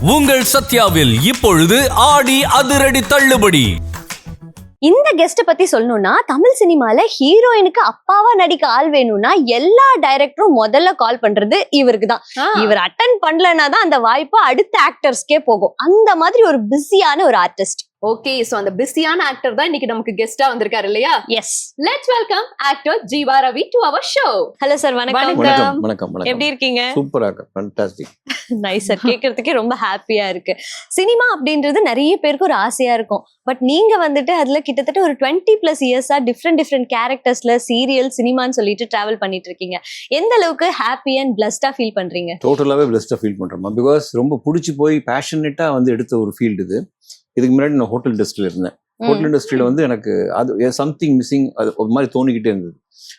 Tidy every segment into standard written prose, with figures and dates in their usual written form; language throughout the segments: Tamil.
உங்கள் சத்யாவில் இப்பொழுது ஆடி அதிரடி தள்ளுபடி. இந்த கெஸ்ட் பத்தி சொல்லணும்னா, தமிழ் சினிமால ஹீரோயினுக்கு அப்பாவா நடிக்க ஆள் வேணும்னா எல்லா டைரக்டரும் முதல்ல கால் பண்றது இவருக்கு தான். இவர் அட்டன் பண்ணலன்னா தான் அந்த வாய்ப்பு அடுத்த ஆக்டர்ஸ்க்கே போகும். அந்த மாதிரி ஒரு பிஸியான ஒரு ஆர்டிஸ்ட். ஓகே, சோ அந்த பிஸியான ஆக்டர் தான் இன்னைக்கு நமக்கு கெஸ்டா வந்திருக்காரு இல்லையா? Yes, let's welcome actor Jeeva Ravi to our show. Hello sir, வணக்கம். வணக்கம் வணக்கம் வணக்கம். எப்படி இருக்கீங்க? சூப்பரா இருக்கு, ஃபேண்டாஸ்டிக். நைஸ் சார், கேட்கறதுக்கே ரொம்ப ஹாப்பியா இருக்கு. சினிமா அப்படின்றது நிறைய பேருக்கு ஒரு ஆசையா இருக்கும். பட் நீங்க வந்துட்டு அதுல கிட்டத்தட்ட ஒரு 20+ இயர்ஸா டிஃப்ரெண்ட் கேரக்டர்ஸ்ல சீரியல் சினிமான்னு சொல்லிட்டு டிராவல் பண்ணிட்டு இருக்கீங்க. எந்த அளவுக்கு ஹாப்பி அண்ட் பிளஸ்டா ஃபீல் பண்றீங்க? டோட்டலாவே பிளஸ்டா ஃபீல் பண்றேன் பிகாஸ் ரொம்ப பிடிச்சி போய் பேஷனேட்டா வந்து எடுத்த ஒரு ஃபீல்டு இது. இதுக்கு முன்னாடி நான் ஹோட்டல் இண்டஸ்ட்ரியில இருந்தேன். ஹோட்டல் இண்டஸ்ட்ரியில வந்து எனக்கு அது சம்திங் மிஸ்ஸிங், அது ஒரு மாதிரி தோணிக்கிட்டே இருந்தது.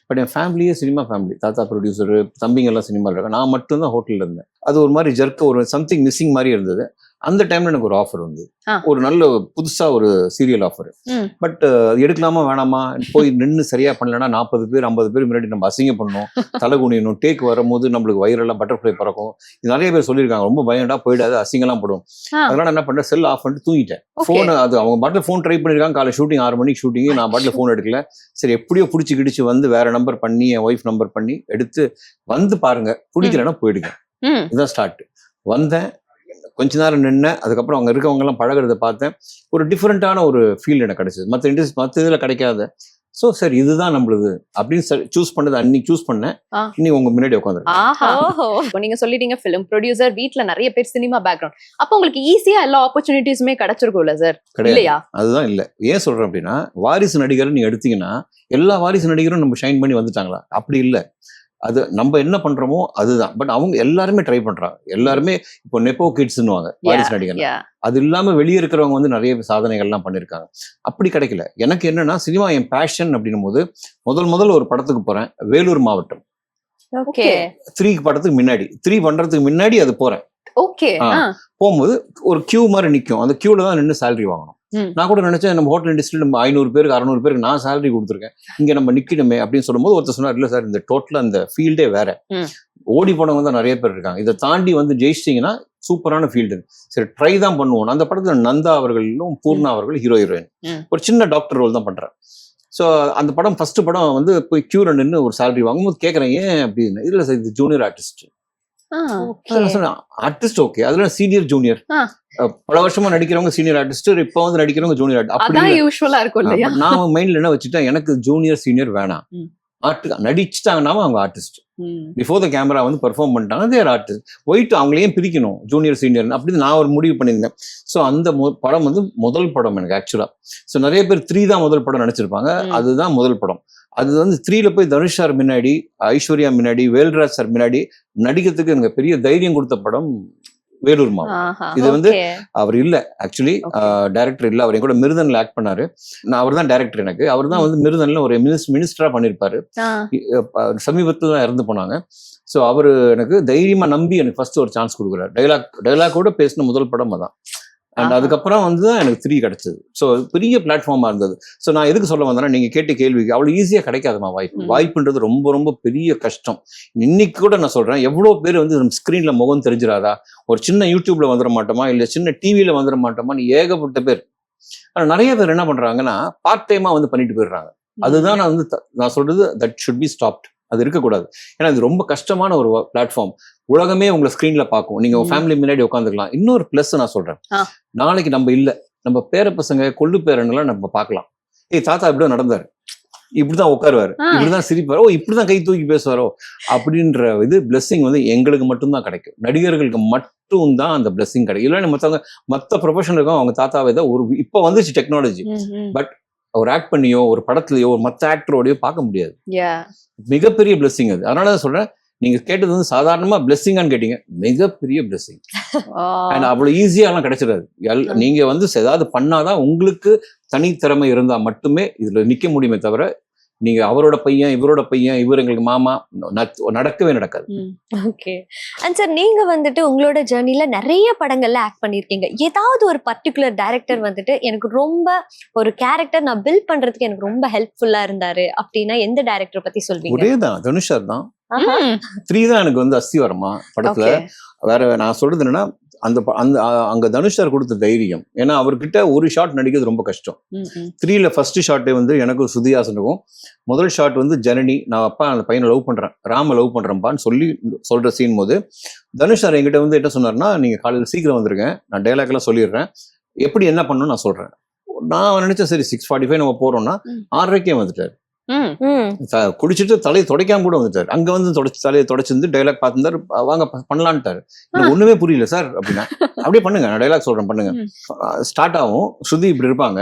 பட் என் ஃபேமிலியே சினிமா ஃபேமிலி, தாத்தா ப்ரொடியூசரு, தம்பிங்க எல்லாம் சினிமாவில் இருக்காங்க. நான் மட்டும்தான் ஹோட்டலில் இருந்தேன். அது ஒரு மாதிரி ஜர்க்க ஒரு சம்திங் மிஸ்ஸிங் மாதிரி இருந்தது. அந்த டைம்ல எனக்கு ஒரு ஆஃபர் வந்து ஒரு நல்ல புதுசா ஒரு சீரியல் ஆஃபர். பட் அது எடுக்கலாமா வேணாமா, போய் நின்று சரியா பண்ணலன்னா 40 பேர் 50 பேர் முன்னாடி நம்ம அசிங்க பண்ணணும், தலை குனியணும், டேக் வரும்போது நம்மளுக்கு வயிறெல்லாம் பட்டர்ஃப்ளை பறக்கும். இது நிறைய பேர் சொல்லியிருக்காங்க, ரொம்ப பயம்டா, போயிடாது, அசிங்கெல்லாம் படும். அதனால என்ன பண்ணேன், செல் ஆஃப் பண்ணிட்டு தூங்கிட்டேன். ஃபோன் அது அவங்க பாட்டில் ஃபோன் ட்ரை பண்ணிருக்காங்க. காலை ஷூட்டிங் 6 மணிக்கு ஷூட்டிங், நான் பாட்டில் ஃபோன் எடுக்கல. சரி எப்படியோ பிடிச்சி கிடிச்சு வந்து வேற நம்பர் பண்ணி என் ஒய்ஃப் நம்பர் பண்ணி எடுத்து வந்து பாருங்க, பிடிக்கலன்னா போயிடுங்க. இதுதான் ஸ்டார்ட். வந்தேன், கொஞ்ச நேரம் நின்று, அதுக்கப்புறம் அவங்க இருக்கவங்க எல்லாம் பழகிறத பார்த்தேன். ஒரு டிஃப்ரெண்டான ஒரு ஃபீல் எனக்கு கிடைச்சது, மற்ற இதில் கிடைக்காத. ஸோ சரி இதுதான் நம்மளுது அப்படின்னு சூஸ் பண்ணது. அன்னைக்கு சூஸ் பண்ணேன், இன்னைக்கு உங்க முன்னாடி உட்காந்துருக்கேன். நீங்க சொல்லிட்டீங்க ஃபிலிம் ப்ரொடியூசர், வீட்ல நிறைய பேர் சினிமா பேக்ரவுண்ட். அப்போ உங்களுக்கு ஈஸியா எல்லா ஆப்பர்ச்சுனிட்டிஸுமே கிடைச்சிருக்கும்ல சார்? இல்லையா? அதுதான் இல்ல. ஏன் சொல்றேன் அப்படின்னா, வாரிசு நடிகர் நீங்க எடுத்தீங்கன்னா எல்லா வாரிசு நடிகரும் நம்ம ஷைன் பண்ணி வந்துட்டாங்களா? அப்படி இல்லை. அது நம்ம என்ன பண்றோமோ அதுதான். பட் அவங்க எல்லாருமே ட்ரை பண்றாங்க. எல்லாருமே இப்போ நெப்போ கிட்ஸ்னுவாங்க வாரிசு நடிகர். அது இல்லாம வெளியே இருக்கிறவங்க வந்து நிறைய சாதனைகள்லாம் பண்ணிருக்காங்க. அப்படி கிடைக்கல. எனக்கு என்னன்னா, சினிமா என் பேஷன் அப்படின்னும் போது முதல் ஒரு படத்துக்கு போறேன், வேலூர் மாவட்டம். 3 படத்துக்கு முன்னாடி, 3 பண்றதுக்கு முன்னாடி அது போறேன். போகும்போது ஒரு கியூ மாதிரி நிற்கும். அந்த கியூல தான் நின்று சேலரி வாங்கணும். நான் கூட நினைச்சேன், நம்ம ஹோட்டல் இண்டஸ்ட்ரியில் நம்ம 500 பேருக்கு 600 பேருக்கு நான் சேலரி கொடுத்துருக்கேன், இங்க நம்ம நிக்கணுமே அப்படின்னு சொல்லும்போது ஒருத்தர் சொன்னார், இல்ல சார் இந்த டோட்டலா அந்த ஃபீல்டே வேற. ஓடி போனவங்க தான் நிறைய பேர் இருக்காங்க. இதை தாண்டி வந்து ஜெயிச்சிட்டிங்கன்னா சூப்பரான ஃபீல்டு. சரி ட்ரை தான் பண்ணுவோம். அந்த படத்துல நந்தா அவர்களும் பூர்ணா அவர்கள் ஹீரோயின். ஒரு சின்ன டாக்டர் ரோல் தான் பண்றேன். ஸோ அந்த படம் ஃபர்ஸ்ட் படம் வந்து போய் கியூல நின்று ஒரு சேலரி வாங்கும்போது கேட்குறேன், ஏன் அப்படின்னு. இல்ல சார் இது ஜூனியர் ஆர்டிஸ்ட். ஆர்டிஸ்ட் ஓகே, அதுல சீனியர் ஜூனியர், பல வருஷமா நடிக்கிறவங்க சீனியர் ஆர்டிஸ்ட், இப்ப வந்து நடிக்கிறவங்க ஜூனியர் ஆர்டிஸ்ட். அப்படி நான் மைண்ட்ல என்ன வச்சுட்டேன், எனக்கு ஜூனியர் சீனியர் வேணாம். நடிச்சுட்டாங்கன்னா அவங்க ஆர்டிஸ்ட். பிஃபோர் த கேமரா வந்து பெர்ஃபார்ம் பண்ணிட்டாங்க, தேர் ஆர்டிஸ்ட். போயிட்டு அவங்களையும் பிரிக்கணும் ஜூனியர் சீனியர் அப்படின்னு நான் ஒரு முடிவு பண்ணியிருந்தேன். ஸோ அந்த படம் வந்து முதல் படம் எனக்கு ஆக்சுவலா. ஸோ நிறைய பேர் 3 தான் முதல் படம் நினைச்சிருப்பாங்க, அதுதான் முதல் படம். அது வந்து 3ல போய் தனுஷ் சார் முன்னாடி, ஐஸ்வர்யா முன்னாடி, வேல்ராஜ் சார் முன்னாடி நடிக்கிறதுக்கு எனக்கு பெரிய தைரியம் கொடுத்த படம் வேலூர் மாவட்டம். இது வந்து அவர் இல்ல ஆக்சுவலி, டைரக்டர் இல்ல, அவர் கூட மிருதன்ல ஆக்ட் பண்ணாரு. நான் அவர் தான் டைரக்டர். எனக்கு அவர் தான் வந்து மிருதன்ல ஒரு மினிஸ்டரா பண்ணிருப்பாரு. சமீபத்துல தான் இறந்து போனாங்க. ஸோ அவரு எனக்கு தைரியமா நம்பி எனக்கு ஃபர்ஸ்ட் ஒரு சான்ஸ் கொடுக்குறாரு. டைலாக்கோட பேசின முதல் படம் அதான். அண்ட் அதுக்கப்புறம் வந்து தான் எனக்கு 3 கிடைச்சது. ஸோ பெரிய பிளாட்ஃபார்மா இருந்தது. ஸோ நான் எதுக்கு சொல்ல வந்தேன்னா, நீங்க கேட்ட கேள்விக்கு அவ்வளவு ஈஸியா கிடைக்காதுமா வாய்ப்புன்றது ரொம்ப பெரிய கஷ்டம். இன்னைக்கு கூட நான் சொல்றேன், எவ்வளவு பேர் வந்து ஸ்கிரீன்ல முகம் தெரிஞ்சிடாதா, ஒரு சின்ன யூடியூப்ல வந்துட மாட்டோமா, இல்ல சின்ன டிவியில வந்துட மாட்டோமான்னு ஏகப்பட்ட பேர். ஆனா நிறைய பேர் என்ன பண்றாங்கன்னா, பார்ட் டைமா வந்து பண்ணிட்டு போயிடுறாங்க. அதுதான் நான் சொல்றது, தட் ஷுட் பி ஸ்டாப்ட். அது இருக்கக்கூடாது. ஏன்னா இது ரொம்ப கஷ்டமான ஒரு பிளாட்ஃபார்ம். உலகமே உங்களை ஸ்கிரீன்ல பார்க்கும். நீங்க உங்க ஃபேமிலி முன்னாடி உட்காந்துக்கலாம். இன்னொரு பிளஸ் நான் சொல்றேன், நாளைக்கு நம்ம இல்ல, நம்ம பேர பசங்க கொள்ளு பேரன்லாம் நம்ம பார்க்கலாம். தாத்தா இப்படிதான் நடந்தாரு, இப்படிதான் உட்காருவாரு, இப்படிதான் சிரிப்பாரோ, இப்படிதான் கை தூக்கி பேசுவாரோ அப்படின்ற இது பிளெஸிங் வந்து எங்களுக்கு மட்டும்தான் கிடைக்கும். நடிகர்களுக்கு மட்டும் தான் அந்த பிளெஸிங் கிடைக்கும். இல்லைன்னா மற்ற ப்ரொஃபஷன் இருக்கும், அவங்க தாத்தாவே தான் ஒரு இப்ப வந்துச்சு டெக்னாலஜி. பட் ஒரு ஆக்ட் பண்ணியோ, ஒரு படத்துலயோ, ஒரு மற்ற ஆக்டரோடயோ பார்க்க முடியாது. மிகப்பெரிய பிளெஸிங் அது. அதனால தான் சொல்றேன், நீங்க கேட்டது வந்து சாதாரணமா பிளெஸிங்கான்னு கேட்டீங்க, மிகப்பெரிய பிளெஸிங். அண்ட் அவ்வளவு ஈஸியாலாம் கிடைச்சிடாது. நீங்க வந்து ஏதாவது பண்ணாதான், உங்களுக்கு தனித்திறமை இருந்தா மட்டுமே இதுல நிக்க முடியுமே தவிர, நீங்க அவரோட பையன், இவரோட பையன், இவர் எங்களுக்கு மாமா, நடக்கவே நடக்காது. ஓகே. அண்ட் சார், நீங்க வந்துட்டு உங்களோட ஜர்னில நிறைய படங்கள்ல ஆக்ட் பண்ணிருக்கீங்க. ஏதாவது ஒரு பர்டிகுலர் டைரக்டர் வந்துட்டு எனக்கு ரொம்ப ஒரு கேரக்டர் நான் பில்ட் பண்றதுக்கு எனக்கு ரொம்ப ஹெல்ப்ஃபுல்லா இருந்தாரு அப்படின்னா எந்த டைரக்டர் பத்தி சொல்வீங்க? ஒரேதான், தனுஷ் சார் தான். 3 தான் எனக்கு வந்து அஸ்திவாரமா படத்துல. வேற நான் சொல்றது என்னன்னா, அந்த அங்க தனுஷ் சார் கொடுத்த தைரியம். ஏன்னா அவர்கிட்ட ஒரு ஷாட் நடிக்கிறது ரொம்ப கஷ்டம். 3ல ஃபர்ஸ்ட் ஷாட்டே வந்து எனக்கும் சுதிஹாசனுக்கும் முதல் ஷாட் வந்து ஜனனி, நான் அப்பா அந்த பையனை லவ் பண்றேன், ராம லவ் பண்றேன்ப்பான்னு சொல்ற சீன் போது தனுஷ் சார் என்கிட்ட வந்து என்ன சொன்னார்னா, நீங்க காலையில் சீக்கிரம் வந்துருங்க, நான் டைலாக் எல்லாம் சொல்லிடுறேன், எப்படி என்ன பண்ணணும்னு நான் சொல்றேன். நான் நினைச்சேன் சரி 6:45 நம்ம போறோம்னா 6:30 வந்துட்டாரு. குடிச்சிட்டு தலையை துடைக்காம கூட வந்துட்டாரு. அங்க வந்து தலையை துடைச்சிருந்து டைலாக் பார்த்துருந்தாரு, வாங்க பண்ணலான்ட்டாரு. எனக்கு ஒண்ணுமே புரியல சார் அப்படின்னா, அப்படியே பண்ணுங்க, நான் டைலாக் சொல்றேன் பண்ணுங்க. ஸ்டார்ட் ஆகும், ஸ்ருதி இப்படி இருப்பாங்க,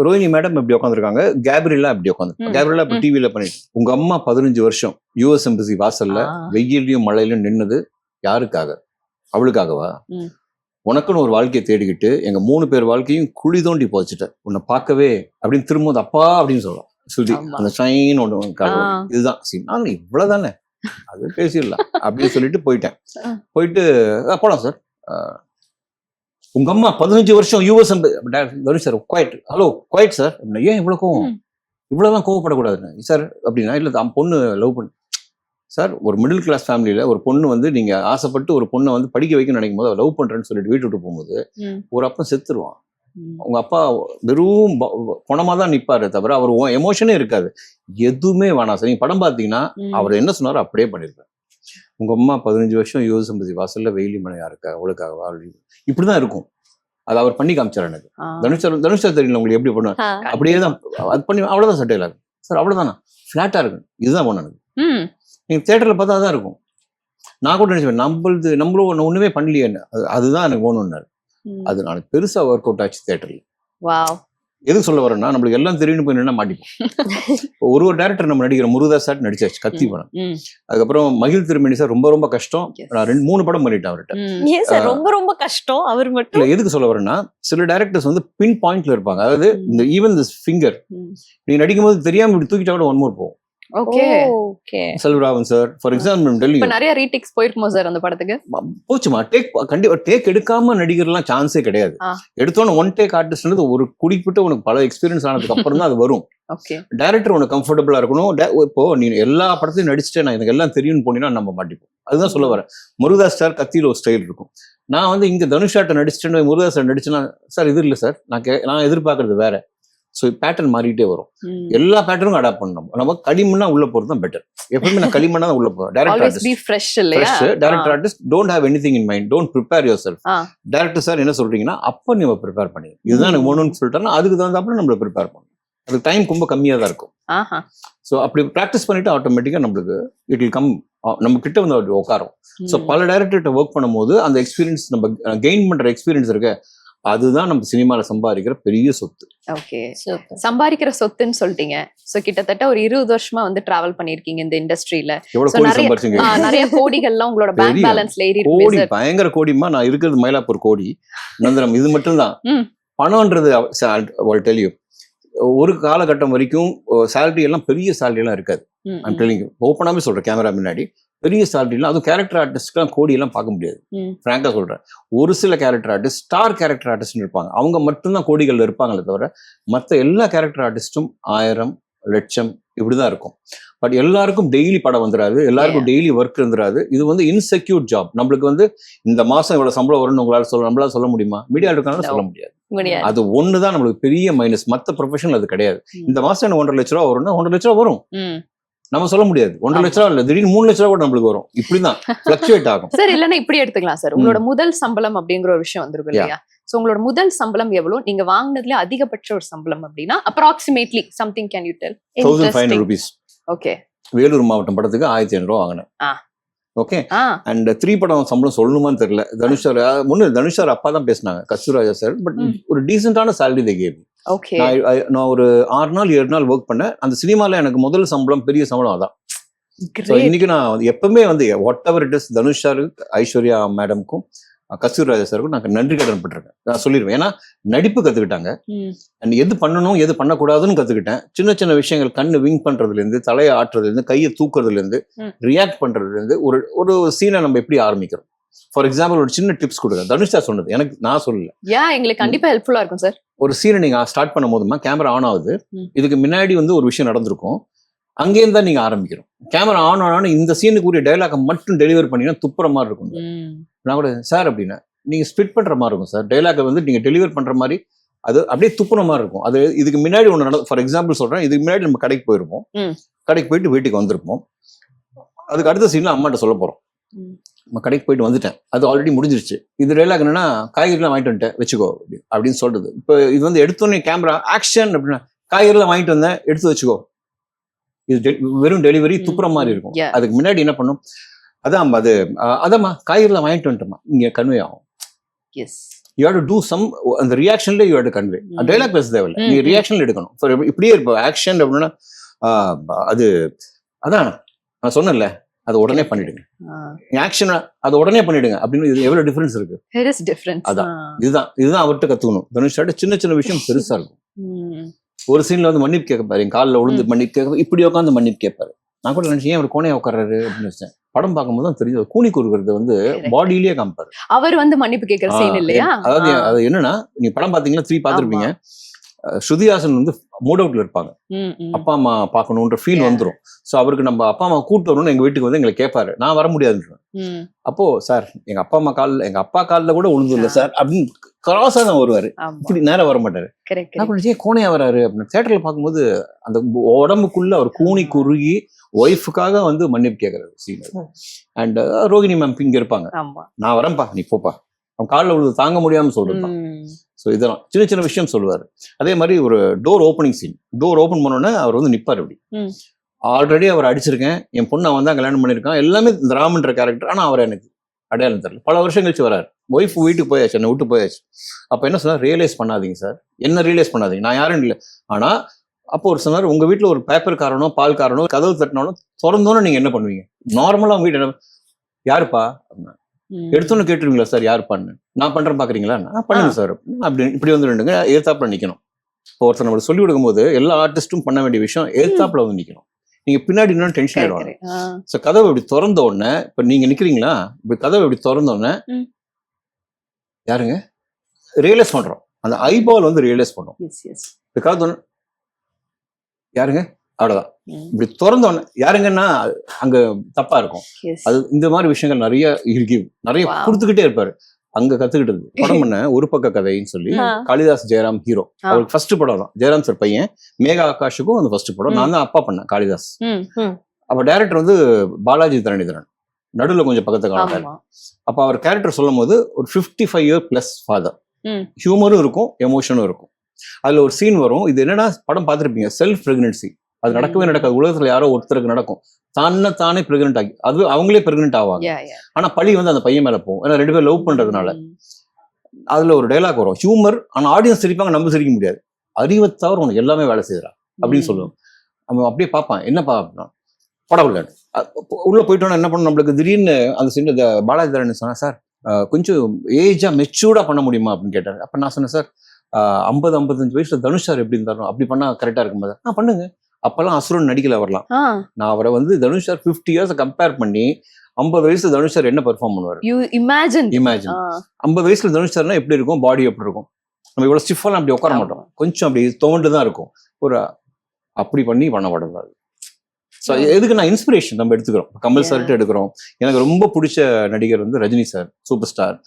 ரோஹினி மேடம் இப்படி உட்காந்துருக்காங்க, கேப்ரியலா இப்படி உட்காந்து, கேப்ரியலா இப்ப டிவில பண்ணிட்டு, உங்க அம்மா 15 வருஷம் யுஎஸ் எம்பசி வாசல்ல வெயிலையும் மழையிலும் நின்னது யாருக்காக? அவளுக்காகவா? உனக்குன்னு ஒரு வாழ்க்கையை தேடிக்கிட்டு எங்க 3 பேர் வாழ்க்கையும் குழி தோண்டி போச்சுட்ட, உன்னை பார்க்கவே அப்படின்னு திரும்ப அப்பா அப்படின்னு சொல்லுவோம் சுதி. அந்த ஷைன் ஒன்று, இதுதான் சீன். நான் இவ்வளவுதானே, அது பேசிடலாம் அப்படின்னு சொல்லிட்டு போயிட்டேன். போயிட்டு போலாம் சார், உங்க அம்மா 15 வருஷம் US Dhanush sir quiet, hello quiet sir, ஏன் இவ்வளவு கோவம், இவ்வளவுதான் கோவப்படக்கூடாதுன்னு சார் அப்படின்னா, இல்ல பொண்ணு லவ் பண்ணு சார். ஒரு மிடில் கிளாஸ் ஃபேமிலியில ஒரு பொண்ணு வந்து நீங்க ஆசைப்பட்டு ஒரு பொண்ணை வந்து படிக்க வைக்கணும்னு நினைக்கும் போது லவ் பண்றேன்னு சொல்லிட்டு வீட்டு விட்டு போகும்போது ஒரு அப்பா செத்துருவான். உங்க அப்பா வெறும் பணமா தான் நிப்பாரு தவிர அவர் எமோஷனே இருக்காது, எதுவுமே வேணாம் சார். நீங்க படம் பார்த்தீங்கன்னா அவர் என்ன சொன்னாரோ அப்படியே பண்ணிருப்பாரு. உங்க அம்மா 15 வருஷம் யூஎஸ் எம்பசி வாசல்ல வெயிலி மனையா இருக்கா, அவளுக்காக இப்படிதான் இருக்கும். அது அவர் பண்ணி காமிச்சார் எனக்கு. தனுஷ் சார் தெரியல உங்களுக்கு எப்படி பண்ணுவார், அப்படியே தான் அது பண்ணி, அவ்வளவுதான் சார் டைலாக் சார், அவ்வளவுதானா ஃபிளாட்டா இருக்கு, இதுதான் பண்ண எனக்கு. நீங்க தியேட்டர்ல பார்த்தா தான் இருக்கும். நான் கூட நினைச்சேன் நம்மளும் ஒண்ணுமே பண்ணலையே, அதுதான் எனக்கு வேணும்னாரு. அது நாளைக்கு பெருசா ஒர்க் அவுட் ஆச்சு தியேட்டர்ல. எது சொல்ல வரேன்னா, நம்மளுக்கு எல்லாம் தெரியும் போய் நின்னா மாட்டிப்போம். ஒரு டேரக்டர் நம்ம நடிக்கிற முருகதாஸ் சார் நடிச்சாச்சு கத்தி படம். அதுக்கப்புறம் மகிழ் திருமணி சார் ரொம்ப ரொம்ப கஷ்டம், நான் 2-3 படம் பண்ணிட்டேன் அவர்கிட்ட. ரொம்ப ரொம்ப கஷ்டம் அவர் மட்டும். எதுக்கு சொல்ல வரேன்னா, சில டேரக்டர்ஸ் வந்து பின் பாயிண்ட்ல இருப்பாங்க. அதாவது இந்த ஈவன் திஸ் ஃபிங்கர் நீங்க நடிக்கும் போது தெரியாம இப்படி தூக்கிட்டா கூட 1 more போகும். Selvaraghavan sir for example Delhi நிறைய ரீடேக்ஸ் போயிருக்குமா சார் அந்த படத்துக்கு? போச்சுமா, கண்டிப்பா டேக் எடுக்காம நடிகர்லாம் சான்ஸே கிடையாது. எடுத்தோன்னு 1 டேக் ஆர்டிஸ்ட் ஒரு குடிக்கிட்டு உனக்கு பல எக்ஸ்பீரியன்ஸ் ஆனதுக்கு அப்புறம் தான் அது வரும். டைரக்டர் உனக்கு கம்ஃபர்டபுளா இருக்கணும். இப்போ நீ எல்லா படத்தையும் நடிச்சுட்டு நான் எனக்கு எல்லாம் தெரியும்னு போனீங்கன்னா நம்ம மாட்டிப்போம். அதுதான் சொல்ல வரேன். முருகதாஸ் சார் கத்தியில ஒரு ஸ்டைல் இருக்கும். நான் வந்து இங்க தனுஷாட்ட நடிச்சுட்டு முருகதாஸ் சார் நடிச்சுன்னா சார் இது இல்லை சார், நான் எதிர்பார்க்கறது வேற. ஸோ பேட்டர்ன் மாறிட்டே வரும். எல்லா பேட்டர்னும் அடாப்ட் பண்ணணும். நம்ம களிமண்ணா உள்ள போறது தான் பெட்டர். எப்பவுமே நான் களிமண்ணா தான் உள்ள போறேன். Director artist don't have anything in mind, don't prepare your self. Director sir என்ன சொல்றீங்கன்னா அப்ப நீங்க ப்ரிப்பேர் பண்ணி, இதுதான் எனக்கு வேணும்னு சொல்லிட்டா அதுக்கு தகுந்தாப்புல நம்மள ப்ரிப்பேர் பண்ணணும். அதுக்கு டைம் ரொம்ப கம்மியா தான் இருக்கும். ஸோ அப்படி ப்ராக்டிஸ் பண்ணிட்டு ஆட்டோமேட்டிக்கா நம்மளுக்கு இட் வில் கம், நம்ம கிட்ட வந்து உட்காரும். ஸோ பல டைரக்டர்கிட்ட ஒர்க் பண்ணும்போது அந்த எக்ஸ்பீரியன்ஸ் நம்ம கெயின் பண்ற எக்ஸ்பீரியன்ஸ் இருக்கு, அதுதான் நம்ம சினிமால சம்பாதிக்கிற பெரிய சொத்து. ஓகே, சம்பாதிக்கிற சொத்துன்னு சொல்லிட்டீங்க. சோ கிட்டத்தட்ட ஒரு 20 வருஷமா வந்து டிராவல் பண்ணிருக்கீங்க இந்த இண்டஸ்ட்ரியில. நிறைய கோடிகள்லாம் உங்களோட பேங்க் பேலன்ஸ்ல ஏறி இருக்கு. கோடி பயங்கர கோடிமா. நான் இருக்கிறது மயிலாப்பூர் கோடி நந்தனம், இது மட்டும் தான். பணம்ன்றது டெல் யூ, ஒரு காலகட்டம் வரைக்கும் சேலரி எல்லாம் பெரிய சேலரி எல்லாம் இருக்காது. ஐம் டெல்லிங் யூ, ஓப்பனாவே சொல்றேன் கேமரா முன்னாடி, பெரிய சேலரிலாம் அதுவும் கேரக்டர் ஆர்டிஸ்ட்லாம் கோடி எல்லாம் பார்க்க முடியாது. ஃப்ராங்கா சொல்றேன். ஒரு சில character artist star character artist இருப்பாங்க, அவங்க மட்டும்தான் கோடிகள்ல இருப்பாங்களே தவிர மற்ற எல்லா கேரக்டர் ஆர்டிஸ்டும் 1000 லட்சம் இப்படிதான் இருக்கும். பட் எல்லாருக்கும் டெய்லி படம் வந்துடாது, எல்லாருக்கும் டெய்லி ஒர்க் இருந்துடாது. இது வந்து இன்செக்யூர் ஜாப். நம்மளுக்கு வந்து இந்த மாசம் இவ்வளவு சம்பளம் வரும்னு நம்மளால சொல்ல முடியுமா? மீடியா இருக்கனால சொல்ல முடியாது. அது ஒண்ணுதான் நம்மளுக்கு பெரிய மைனஸ். மத்த ப்ரொஃபஷனல் அது கிடையாது. இந்த மாசம் எனக்கு 1.5 லட்ச ரூபா வரும்னா 1.5 லட்ச ரூபா வரும், நம்ம சொல்ல முடியாது. 1.5 லட்ச ரூபா இல்ல, திடீர்னு 3 லட்ச ரூபா கூட நம்மளுக்கு வரும். இப்படிதான் பிளக்சுவேட் ஆகும். சார் இல்லன்னா இப்படி எடுத்துக்கலாம் சார், உங்களோட முதல் சம்பளம் அப்படிங்கிற ஒரு விஷயம் வந்திருக்கும் இல்லையா? சோ உங்களோட முதல் சம்பளம் எவ்வளவு, நீங்க வாங்கினதுல அதிகபட்ச ஒரு சம்பளம் அப்படின்னா approximately something can you tell? 1500 rupees. Okay, Vellore மாவட்டம் படத்துக்கு 1500 ரூபா வாங்கினேன். ஓகே, அண்ட் 3 படம் சம்பளம் சொல்லணுமான்னு தெரியல. தனுஷ் சார் முன்னு தனுஷ் சார் அப்பா தான் பேசினாங்க, கஸ்தூராஜா சார். பட் ஒரு டீசென்டான சேலரி தே கேவ். நான் ஒரு 6 நாள் 7 நாள் ஒர்க் பண்ணேன். அந்த சினிமால எனக்கு முதல் சம்பளம் பெரிய சம்பளம் அதான். இன்னைக்கு நான் எப்பவுமே வந்து whatever it is, Dhanush sir, Aishwarya மேடம்க்கும் கஸ்தூராஜா சாருக்கும் நான் நன்றி கடன் பட்டிருக்கேன். நான் சொல்லிடுவேன். ஏன்னா நடிப்பு கத்துக்கிட்டாங்க, அண்ட் எது பண்ணணும் எது பண்ணக்கூடாதுன்னு கத்துக்கிட்டேன். சின்ன சின்ன விஷயங்கள், கண்ணு விங் பண்றதுல இருந்து, தலையை ஆட்டுறதுல இருந்து, கையை தூக்குறதுல இருந்து, ரியாக்ட் பண்றதுல இருந்து, ஒரு சீனை நம்ம எப்படி ஆரம்பிக்கிறோம். ஃபார் எக்ஸாம்பிள் ஒரு சின்ன டிப்ஸ் கொடுங்க. தனுஷ் சார் சொன்னது எனக்கு, நான் சொல்லல, எங்களுக்கு கண்டிப்பா ஹெல்ப்ஃபுல்லா இருக்கும் சார். ஒரு சீனை நீங்க ஸ்டார்ட் பண்ணும் போதுமா கேமரா ஆன் ஆகுது, இதுக்கு முன்னாடி வந்து ஒரு விஷயம் நடந்திருக்கும், அங்கேயும் தான் நீங்க ஆரம்பிக்கிறோம். கேமரா ஆன் ஆன இந்த சீனுக்கு உரிய டைலாக மட்டும் டெலிவர் பண்ணீங்கன்னா துப்புற மாதிரி இருக்கும். நான் கூட சார் அப்படின்னா நீங்க ஸ்பிட் பண்ற மாதிரி இருக்கும் சார். டைலாக் வந்து நீங்க டெலிவர் பண்ற மாதிரி அது அப்படியே துப்புன மாதிரி இருக்கும். அது இதுக்கு முன்னாடி ஒன்று நடக்கும். ஃபார் எக்ஸாம்பிள் சொல்றேன், இதுக்கு முன்னாடி நம்ம கடைக்கு போயிருப்போம், கடைக்கு போயிட்டு வீட்டுக்கு வந்திருப்போம். அதுக்கு அடுத்த சீன்ல அம்மாட்ட சொல்ல போறோம், நம்ம கடைக்கு போயிட்டு வந்துட்டேன், அது ஆல்ரெடி முடிஞ்சிருச்சு. இது டைலாக் என்னன்னா, காய்கறிலாம் வாங்கிட்டு வந்துட்டேன் வச்சுக்கோ அப்படின்னு சொல்றது. இப்போ இது வந்து எடுத்தோடனே கேமரா ஆக்ஷன் அப்படின்னா, காய்கறிலாம் வாங்கிட்டு வந்தேன் எடுத்து வச்சுக்கோ, இது வெறும் டெலிவரி துப்புற மாதிரி இருக்கும். அதுக்கு முன்னாடி என்ன பண்ணும், அதான் அது அதாம்மா காய்கறிலாம் வாங்கிட்டு வந்துட்டோம்மா, இங்க கன்வே ஆகும். You have to do some, அந்த ரியாக்ஷன்ல you have to convey. Dialogue பேச தேவையில்லை, நீங்க ரியாக்ஷன்ல எடுக்கணும். இப்படியே இருப்போம் ஆக்ஷன் அப்படின்னா, அது அதான் நான் சொன்னேன்ல, அதை உடனே பண்ணிடுங்க. ஆக்ஷன் அதை உடனே பண்ணிடுங்க அப்படின்னு எவ்வளவு டிஃபரன்ஸ் இருக்கு. அதான் இதுதான் அவர்கிட்ட கத்துக்கணும். தனுஷாட்ட சின்ன சின்ன விஷயம் பெருசா இருக்கும். ஒரு சீன்ல வந்து மன்னிப்பு கேட்பாரு, என் காலில் விழுந்து மன்னிப்பு கேட்க, இப்படி உட்காந்து மன்னிப்பு கேட்பாரு. நான் கூட நினைச்சேன் அவர் கோணையா உட்கார்றாரு அப்படின்னு நினைச்சேன். படம் பார்க்கும்போது தான் தெரிஞ்சது, கூனி குறுக்கிறது வந்து பாடியிலேயே காமிப்பாரு. அவர் வந்து மன்னிப்பு கேட்கிற சீன் இல்லையா? அதாவது அது என்னன்னா, நீ படம் பாத்தீங்கன்னா 3 பார்த்திருப்பீங்க. ஸ்ருதிஹாசன் வந்து மூட் அவுட்ல இருப்பாங்க, அப்பா அம்மா பார்க்கணுன்ற ஃபீல் வந்துடும். ஸோ அவருக்கு நம்ம அப்பா அம்மா கூட்டு வரணும்னு எங்க வீட்டுக்கு வந்து எங்களை கேட்பாரு, நான் வர முடியாதுன்னு. அப்போ சார் எங்க அப்பா காலில் கூட உழுந்து இல்லை சார் அப்படின்னு கிராஸா தான் வருவாரு, இப்படி நேரம் வர மாட்டாரு. கோணையா வராரு அப்படின்னு தியேட்டர்ல பார்க்கும்போது அந்த உடம்புக்குள்ள அவர் கூனி குறுகி ஒய்ஃபுக்காக வந்து மன்னிப்பு கேட்கறது சீன். அண்ட் ரோகிணி மேம் இங்க இருப்பாங்க, நான் வரேன்ப்பா நீ போப்பா, அவன் காலில் விழுந்து தாங்க முடியாம சொல்றான். ஸோ இதெல்லாம் சின்ன சின்ன விஷயம் சொல்லுவார். அதே மாதிரி ஒரு door opening scene, door open பண்ணோன்னே அவர் வந்து நிப்பார். அப்படி ஆல்ரெடி அவர் அடிச்சிருக்கேன், என் பொண்ணு அவன் தான் கல்யாணம் பண்ணியிருக்கான், எல்லாமே இந்த ராமன்ற கேரக்டர். ஆனால் அவர் எனக்கு அடையாளம் தெரியல. பல வருஷம் கழிச்சு வராரு, ஒய்ஃப் வீட்டுக்கு போயாச்சு, என்னை விட்டு போயாச்சு. அப்போ என்ன சொன்னார், ரியலைஸ் பண்ணாதீங்க சார், என்ன ரியலைஸ் பண்ணாதீங்க, நான் யாரும் இல்லை. ஆனால் அப்போ ஒரு சொன்னார், உங்க வீட்டில் ஒரு பேப்பர் காரனோ பால் காரனோ கதவு தட்டினாலும் திறந்தோன்னு நீங்க என்ன பண்ணுவீங்க? நார்மலாக உங்க வீட்டு என்ன, யாருப்பா அப்படின்னா, எடுத்தோன்னு கேட்டுருவீங்களா சார் யாருப்பான்னு, நான் பண்றேன் பாக்குறீங்களா, நான் பண்ணுங்க சார் அப்படி இப்படி வந்து ரெண்டுங்க ஏத்தாப்புல நிக்கணும். இப்போ ஒருத்தர் நம்மளுக்கு சொல்லி கொடுக்கும் போது எல்லா ஆர்டிஸ்டும் பண்ண வேண்டிய விஷயம் ஏத்தாப்புல வந்து நிக்கணும். நீங்க பின்னாடி இன்னும் டென்ஷன் ஆயிடுவாங்க. ஸோ கதவை இப்படி திறந்த உடனே, இப்ப நீங்க நிக்கிறீங்களா, இப்படி கதவை இப்படி திறந்த உடனே யாருங்க ரியலைஸ் பண்றோம், அந்த ஐபால் வந்து ரியலைஸ் பண்ணும். கதவு யாருங்க அவ்வளவுதான். இப்படி திறந்தோன்னு யாருங்கன்னா அங்க தப்பா இருக்கும். அது இந்த மாதிரி விஷயங்கள் நிறைய இருக்கு, நிறைய கொடுத்துக்கிட்டே இருப்பாரு. அங்க கத்துக்கிட்டது படம் பண்ண ஒரு பக்க கதைன்னு சொல்லி, காளிதாஸ் ஜெயராம் ஹீரோ, அவருக்கு ஃபர்ஸ்ட் படம் தான். ஜெயராம் சார் பையன், மேகா ஆகாஷுக்கும் அந்த ஃபர்ஸ்ட் படம். நான் தான் அப்பா பண்ணேன் காளிதாஸ். அப்ப டைரக்டர் வந்து பாலாஜி தரணிதரன், நடுவில் கொஞ்சம் பக்கத்து காலம். அப்ப அவர் கேரக்டர் சொல்லும் போது ஒரு 55 year plus ஃபாதர், ஹியூமரும் இருக்கும் எமோஷனும் இருக்கும். அதுல ஒரு சீன் வரும், இது என்னன்னா படம் பார்த்துருப்பீங்க, செல்ஃப் பிரெக்னன்சி. அது நடக்கவே நடக்காது, உலகத்துல யாரோ ஒருத்தருக்கு நடக்கும், தானே பிரெக்னென்ட் ஆகி அது அவங்களே பிரெக்னென்ட் ஆவாங்க. ஆனா பழி வந்து அந்த பையன் மேல போகும், ஏன்னா 2 பேரும் லவ் பண்றதுனால. அதுல ஒரு டைலாக் வரும், ஹியூமர், ஆனா ஆடியன்ஸ் சிரிப்பாங்க, நம்ம சிரிக்க முடியாது. அறிவை தவிர உனக்கு எல்லாமே வேலை செய்யறா அப்படின்னு சொல்லுவோம். அவன் அப்படியே பார்ப்பான், என்னப்பா அப்படின்னா படம் இல்லை. உள்ள போயிட்டோன்னா என்ன பண்ணும், நம்மளுக்கு திடீர்னு அந்த சீன் பாலாஜி தரன் சொன்னா, சார் கொஞ்சம் ஏஜா மெச்சூர்டா பண்ண முடியுமா அப்படின்னு கேட்டாரு. அப்ப நான் சொன்னேன், சார் 50-55 வயசுல தனுஷ் சார் எப்படி இருந்தாலும் அப்படி பண்ணா கரெக்டா இருக்கும்போது பண்ணுங்க. அப்பெல்லாம் அசுரன் நடிக்கல வரலாம். நான் அவரை வந்து தனுஷ் சார் 50 years கம்பேர் பண்ணி 50 வயசுல தனுஷ் சார் என்ன பெர்ஃபார்ம் பண்ணுவாரு, இமேஜின் 50 வயசுல தனுஷ் சார்னா எப்படி இருக்கும், பாடி எப்படி இருக்கும். நம்ம இவ்வளவு ஸ்டிஃபாலாம் அப்படி உட்கார மாட்டோம், கொஞ்சம் அப்படி தோண்டுதான் இருக்கும். ஒரு அப்படி பண்ணி பண்ணப்படாது. ஸோ எதுக்கு நான் இன்ஸ்பிரேஷன் நம்ம எடுத்துக்கிறோம், கமல் சார்கிட்ட எடுக்கிறோம். எனக்கு ரொம்ப பிடிச்ச நடிகர் வந்து ரஜினி சார், சூப்பர் ஸ்டார்,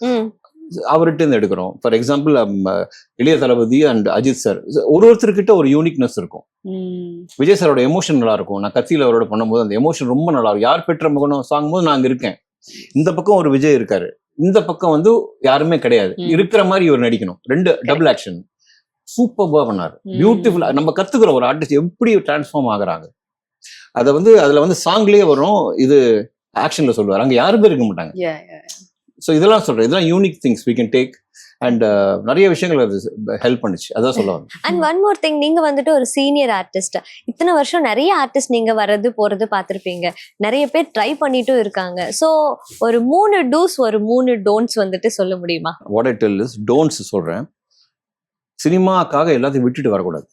அவர்கிட்ட இருந்து எடுக்கிறோம். ஃபார் எக்ஸாம்பிள் இளைய தளபதி அண்ட் அஜித் சார், ஒருத்தர்கிட்ட ஒரு யூனிக்னஸ் இருக்கும். விஜய் சாரோட எமோஷன் நல்லா இருக்கும். நான் கத்தியில அவரோட பண்ணும்போது அந்த எமோஷன் ரொம்ப நல்லா இருக்கும். யார் பெற்ற முகனும் சாங்கும் போது நான் அங்க இருக்கேன், இந்த பக்கம் ஒரு விஜய் இருக்காரு, இந்த பக்கம் வந்து யாருமே கிடையாது, இருக்கிற மாதிரி இவர் நடிக்கணும். 2 டபுள் ஆக்ஷன் சூப்பர்பா பண்ணாரு, பியூட்டிஃபுல்லா. நம்ம கத்துக்கிறோம் ஒரு ஆர்டிஸ்ட் எப்படி டிரான்ஸ்ஃபார்ம் ஆகுறாங்க. அதை வந்து அதுல வந்து சாங்லயே வரும், இது ஆக்ஷன்ல சொல்லுவாரு, அங்க யாருமே இருக்க மாட்டாங்க. ஸோ இதெல்லாம் சொல்றேன், இதெல்லாம் unique things we can take and நிறைய விஷயங்கள் அது ஹெல்ப் பண்ணுச்சு, அதான் சொல்லுவாங்க. அண்ட் ஒன் மோர் திங், நீங்க வந்துட்டு ஒரு சீனியர் ஆர்டிஸ்ட், இத்தனை வருஷம் நிறைய ஆர்டிஸ்ட் நீங்க வர்றது போறது பார்த்துருப்பீங்க, நிறைய பேர் ட்ரை பண்ணிட்டும் இருக்காங்க. ஸோ ஒரு 3 டூஸ் ஒரு 3 டோன்ட்ஸ் வந்துட்டு சொல்ல முடியுமா? What I tell is don'ts சொல்றேன். சினிமாக்காக எல்லாத்தையும் விட்டுட்டு வரக்கூடாது,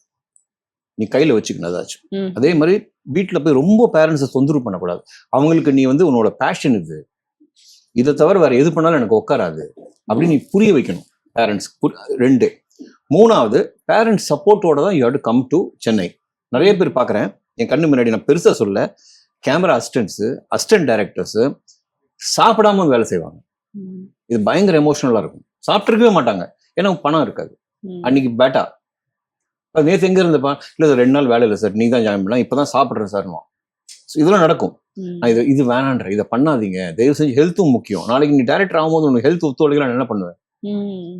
நீ கையில வச்சுக்கணும் ஏதாச்சும். அதே மாதிரி வீட்டுல போய் ரொம்ப பேரண்ட்ஸை தொந்தரவு பண்ணக்கூடாது. அவங்களுக்கு நீ வந்து உன்னோட பேஷன் இது, இதை தவிர வேற எது பண்ணாலும் எனக்கு உட்காராது அப்படின்னு நீ புரிய வைக்கணும் பேரண்ட்ஸ். 2 3வது பேரண்ட்ஸ் சப்போர்ட்டோட தான் you have to come to Chennai. நிறைய பேர் பார்க்குறேன் என் கண்ணு முன்னாடி, நான் பெருசா சொல்ல, கேமரா அசிஸ்டன்ட்ஸு, அசிஸ்டன்ட் டைரக்டர்ஸு சாப்பிடாம வேலை செய்வாங்க. இது பயங்கர எமோஷனலா இருக்கும். சாப்பிட்டுருக்கவே மாட்டாங்க, ஏன்னா பணம் இருக்காது அன்னைக்கு. பேட்டா நேற்று எங்க இருந்தப்பா, இல்ல 2 நாள் வேலை இல்லை சார், நீ தான் ஜாயின் பண்ணலாம், இப்பதான் சாப்பிட்றேன் சார். இதெல்லாம் நடக்கும். இது வேணான்ற, இதை பண்ணாதீங்க தயவு செஞ்சு, ஹெல்த்தும் முக்கியம். நாளைக்கு நீ டைரக்டர் ஆகும்போது உனக்கு ஹெல்த் ஒத்துழைக்கலாம், என்ன பண்ணுவேன்?